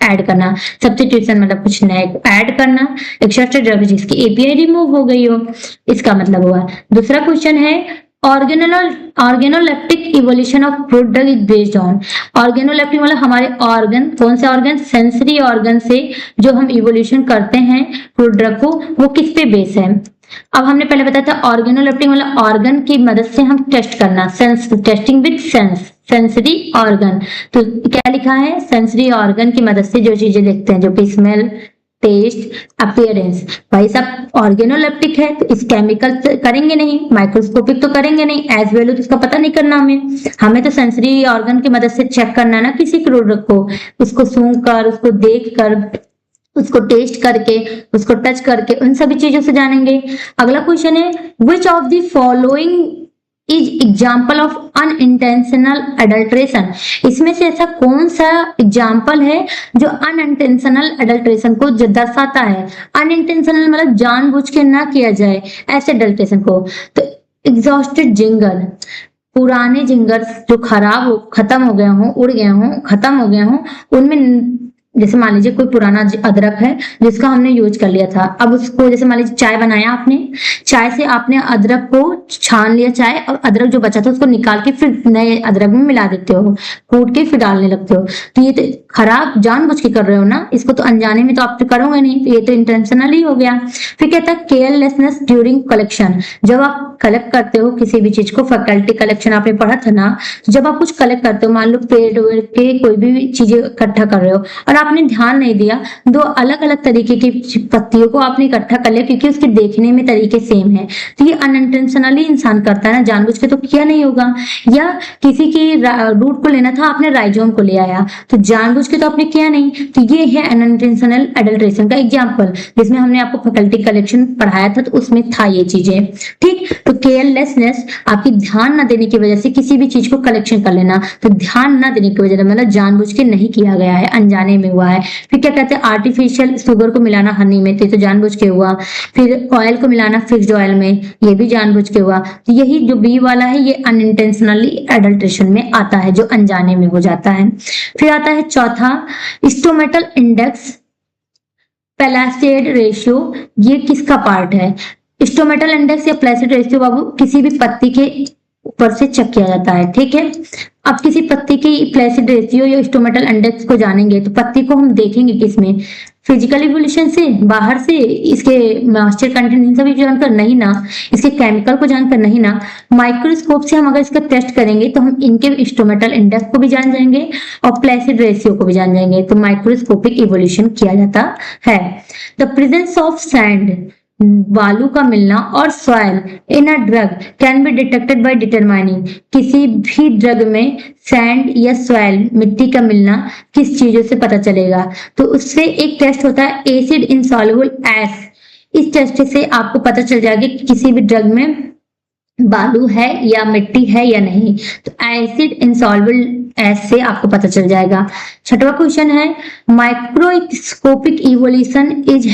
ऐड करना। सब्स्टिट्यूशन मतलब कुछ नए को ऐड करना, एग्जॉस्टेड ड्रग जिसकी एपीआई रिमूव हो गई हो, इसका मतलब हुआ। दूसरा क्वेश्चन है organoleptic evolution of fruit drug is based on. Organoleptic मतलब हमारे ऑर्गन, कौन से ऑर्गन, सेंसरी ऑर्गन से जो हम इवोल्यूशन करते हैं फ्रूट ड्रग को, वो किस पे बेस है। अब हमने पहले बताया था ऑर्गेनोलेप्टिक मतलब ऑर्गन की मदद से हम टेस्ट करना, sense, testing with sense, sensory organ. तो क्या लिखा है, सेंसरी ऑर्गन की मदद से जो चीजें देखते हैं, जो कि स्मेल, टेस्ट, अपीयरेंस। भाई साहब ऑर्गेनोलेप्टिक है तो इस केमिकल करेंगे नहीं, माइक्रोस्कोपिक तो करेंगे नहीं, एज वेल तो इसका पता नहीं करना हमें तो सेंसरी ऑर्गन की मदद से चेक करना ना किसी प्रोडक्ट को, उसको सूंघ कर, उसको देख कर, उसको टेस्ट करके, उसको टच करके, उन सभी चीजों से जानेंगे। अगला क्वेश्चन है which of the following is example of unintentional adulteration. इसमें से ऐसा कौन सा एग्जाम्पल है जो अनइंटेंशनल अडल्ट्रेशन को दर्शाता है। अनइंटेंशनल मतलब जानबूझ के ना किया जाए ऐसे अडल्ट्रेशन को। तो एग्जॉस्टेड जिंगर, पुराने जिंगर जो खराब हो, खत्म हो गए हों, उड़ गए हों, खत्म हो गए हों, उनमें जैसे मान लीजिए कोई पुराना अदरक है जिसका हमने यूज कर लिया था, अब उसको जैसे मान लीजिए चाय बनाया आपने, चाय से आपने अदरक को छान लिया चाय, और अदरक जो बचा था उसको निकाल के फिर नए अदरक में मिला देते हो, कूट के फिर डालने लगते हो, तो ये तो खराब जानबूझ के कर रहे हो ना, इसको तो अनजाने में तो आप तो करोगे नहीं, तो ये तो इंटेंशनली हो गया। फिर कहता है केयरलेसनेस ड्यूरिंग कलेक्शन। जब आप कलेक्ट करते हो किसी भी चीज को, फैकल्टी कलेक्शन आपने पढ़ा था ना, जब आप कुछ कलेक्ट करते हो, मान लो पेड़ वेड़ के कोई भी चीजें इकट्ठा कर रहे हो और आपने ध्यान नहीं दिया, दो अलग अलग तरीके की पत्तियों को आपने इकट्ठा कर लिया क्योंकि उसके देखने में तरीके सेम है, तो ये अनइंटेंशनली इंसान करता है ना, जानबूझ के तो किया नहीं होगा। या किसी की रूट को लेना था, आपने राइजोम को ले आया, तो जानबूझ के तो आपने किया नहीं, तो ये है अनइंटेंशनल अडल्ट्रेशन का एग्जाम्पल, जिसमें हमने आपको फैकल्टी कलेक्शन पढ़ाया था, तो उसमें था ये चीजें, ठीक। तो केयरलेसनेस, आपकी ध्यान न देने की वजह से किसी भी चीज को कलेक्शन कर लेना, तो ध्यान न देने की वजह से मतलब जानबूझ के नहीं किया गया है, अनजाने में हुआ है। फिर क्या कहते हैं आर्टिफिशियल शुगर को मिलाना हनी में, तो जानबूझ के हुआ। फिर ऑयल को मिलाना फिक्स्ड ऑयल में, ये भी जानबूझ के हुआ। तो यही जो बी वाला है ये अनइंटेंशनली एडल्ट्रेशन में आता है, जो अनजाने में हो जाता है। फिर आता है चौथा स्टोमेटल इंडेक्स प्लासिड रेशियो, ये किसका पार्ट है। स्टोमेटल इंडेक्स या प्लासिड रेशियो बाबू किसी भी पत्ती के ऊपर से चेक किया जाता है, ठीक है। अब किसी पत्ती की प्लासिड रेशियो या स्टोमेटल इंडेक्स को जानेंगे तो पत्ती को हम देखेंगे किसमें, फिजिकल इवोल्यूशन से, बाहर से, इसके मॉइस्चर कंटेंट इन सभी जानकर नहीं ना, इसके केमिकल को जानकर नहीं ना, माइक्रोस्कोप से हम अगर इसका टेस्ट करेंगे तो हम इनके स्टोमेटल इंडेक्स को भी जान जाएंगे और प्लासिड रेशियो को भी जान जाएंगे, तो माइक्रोस्कोपिक इवोल्यूशन किया जाता है। द प्रेजेंस ऑफ सैंड, बालू का मिलना, और soil in a drug can be detected by determining. किसी भी ड्रग में सैंड या सॉइल, मिट्टी का मिलना किस चीजों से पता चलेगा, तो उससे एक टेस्ट होता है एसिड इनसॉल्युबल एस। इस टेस्ट से आपको पता चल जाएगा कि किसी भी ड्रग में बालू है या मिट्टी है या नहीं। तो एसिड इनसॉल्युबल एस से आपको पता चल जाएगा। छठवां क्वेश्चन है microscopic evolution is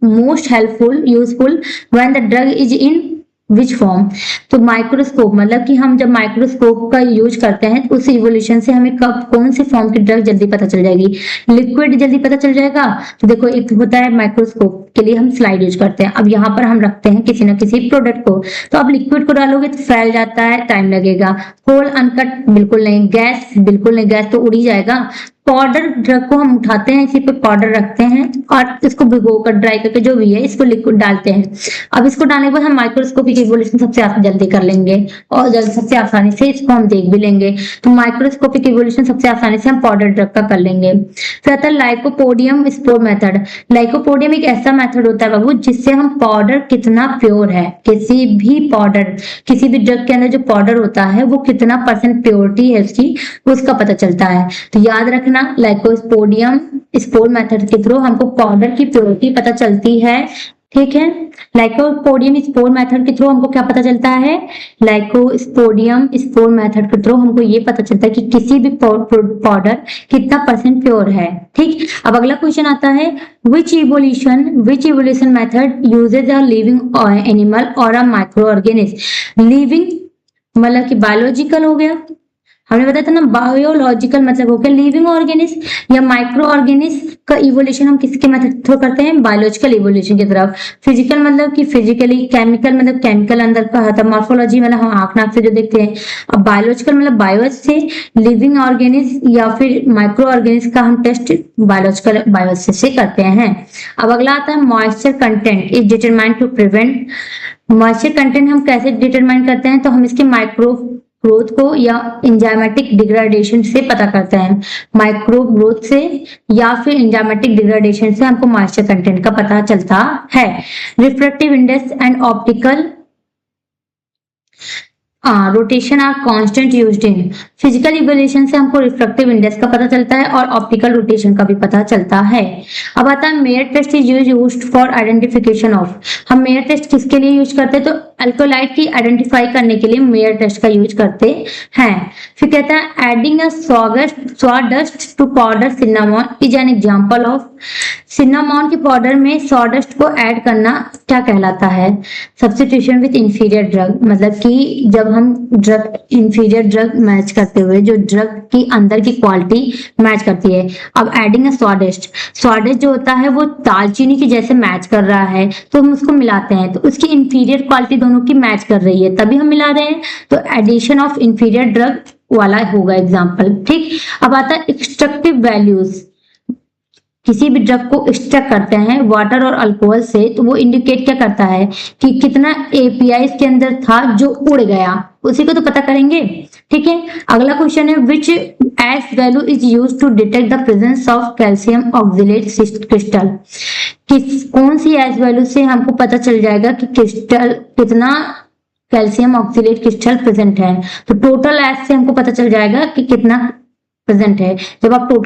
most helpful useful when the drug is in which form. तो माइक्रोस्कोप मतलब कि हम जब माइक्रोस्कोप का यूज करते हैं तो उस इवोल्यूशन से हमें कब कौन से फॉर्म की ड्रग जल्दी पता चल जाएगी, लिक्विड जल्दी पता चल जाएगा। तो देखो एक होता है माइक्रोस्कोप के लिए हम स्लाइड यूज करते हैं, अब यहाँ पर हम रखते हैं किसी न किसी प्रोडक्ट को, तो अब लिक्विड को डालोगे तो फैल जाता है, टाइम लगेगा। होल अनकट बिल्कुल नहीं, गैस बिल्कुल नहीं, गैस तो उड़ ही जाएगा। पाउडर ड्रग को हम उठाते हैं, इसी पे पाउडर रखते हैं और इसको भिगोकर ड्राई करके जो भी है इसको लिक्विड डालते हैं। अब इसको डालने के बाद हम माइक्रोस्कोपिक इवोल्यूशन सबसे जल्दी कर लेंगे और सबसे आसानी से इसको हम देख भी लेंगे। तो माइक्रोस्कोपिक इवोल्यूशन सबसे आसानी से हम पाउडर ड्रग का कर लेंगे। फिर आता है लाइकोपोडियम स्पोर मेथड। लाइकोपोडियम एक ऐसा मेथड होता है बाबू जिससे हम पाउडर कितना प्योर है, किसी भी पाउडर किसी भी ड्रग के अंदर जो पाउडर होता है वो कितना % प्योरिटी है उसकी, उसका पता चलता है। तो याद रखना लाइकोपोडियम स्पोर मेथड के थ्रू हमको पाउडर की प्योरिटी पता चलती है। ठीक है, लाइकोपोडियम स्पोर मेथड के थ्रू हमको क्या पता चलता है, लाइकोपोडियम स्पोर मेथड के थ्रू हमको ये पता चलता है कि किसी भी पाउडर कितना % प्योर है। ठीक, अब अगला क्वेश्चन आता है which evolution method uses a living animal or a microorganism। Living मतलब कि बायोलॉजिकल हो गया, हमने बताया था ना बायोलॉजिकल मतलब हो गया लिविंग ऑर्गेनिज्म, या माइक्रो ऑर्गेनिज्म का इवोल्यूशन हम किसके मेथड थ्रू करते हैं, बायोलॉजिकल इवोल्यूशन की तरफ। फिजिकल मतलब कि फिजिकली, केमिकल मतलब केमिकल अंदर का होता है, मॉर्फोलॉजी मतलब हम आंख नाक से जो देखते हैं। अब बायोलॉजिकल मतलब बायो से, लिविंग ऑर्गेनिज्म या फिर माइक्रो ऑर्गेनिज्म का हम टेस्ट बायोलॉजिकल बायोसिस से करते हैं। अब अगला आता है moisture content is determined to prevent. Moisture content हम कैसे डिटरमाइन करते हैं, तो हम इसके माइक्रो ग्रोथ को या एंजाइमेटिक डिग्रेडेशन से पता करते हैं। माइक्रो ग्रोथ से या फिर एंजाइमेटिक डिग्रेडेशन से हमको मॉइस्चर कंटेंट का पता चलता है। Refractive index and optical rotation are constant used in. Physical evolution से हमको रिफ्रैक्टिव इंडेक्स का पता चलता है और ऑप्टिकल रोटेशन का भी पता चलता है। अब आता है Mayer test is used for identification of. हम मेयर टेस्ट किसके लिए यूज करते हैं, तो अल्कोलाइट की आइडेंटिफाई करने के लिए मेयर टेस्ट का यूज करते हैं। फिर कहता है adding a sawdust to powder cinnamon is an example of. Cinnamon के पाउडर में सॉडस्ट को ऐड करना क्या कहलाता है, सब्स्टिट्यूशन विद इंफीरियर ड्रग। मतलब कि जब हम ड्रग इंफीरियर ड्रग मैच करते हुए जो ड्रग की अंदर की क्वालिटी मैच करती है। अब एडिंग अ सॉडेस्ट जो होता है वो दालचीनी की जैसे मैच कर रहा है तो हम उसको मिलाते हैं, तो उसकी इंफीरियर क्वालिटी दोनों की मैच कर रही है तभी हम मिला रहे हैं, तो एडिशन ऑफ इंफीरियर ड्रग वाला होगा एग्जाम्पल। ठीक, अब आता है एक्सट्रैक्टिव वैल्यूज। किसी भी ड्रग को एक्सट्रैक्ट करते हैं वाटर और अल्कोहल से तो वो इंडिकेट क्या करता है कि कितना एपीआई इसके अंदर था जो उड़ गया, उसी को तो पता करेंगे। ठीक है, अगला क्वेश्चन है which S value is used to detect the presence of calcium oxalate crystal. कौन सी एस वैल्यू से हमको पता चल जाएगा कि क्रिस्टल कितना कैल्शियम ऑक्सलेट क्रिस्टल प्रेजेंट है, तो टोटल एस से हमको पता चल जाएगा कि कितना प्रेजेंट है। जब आप टोटल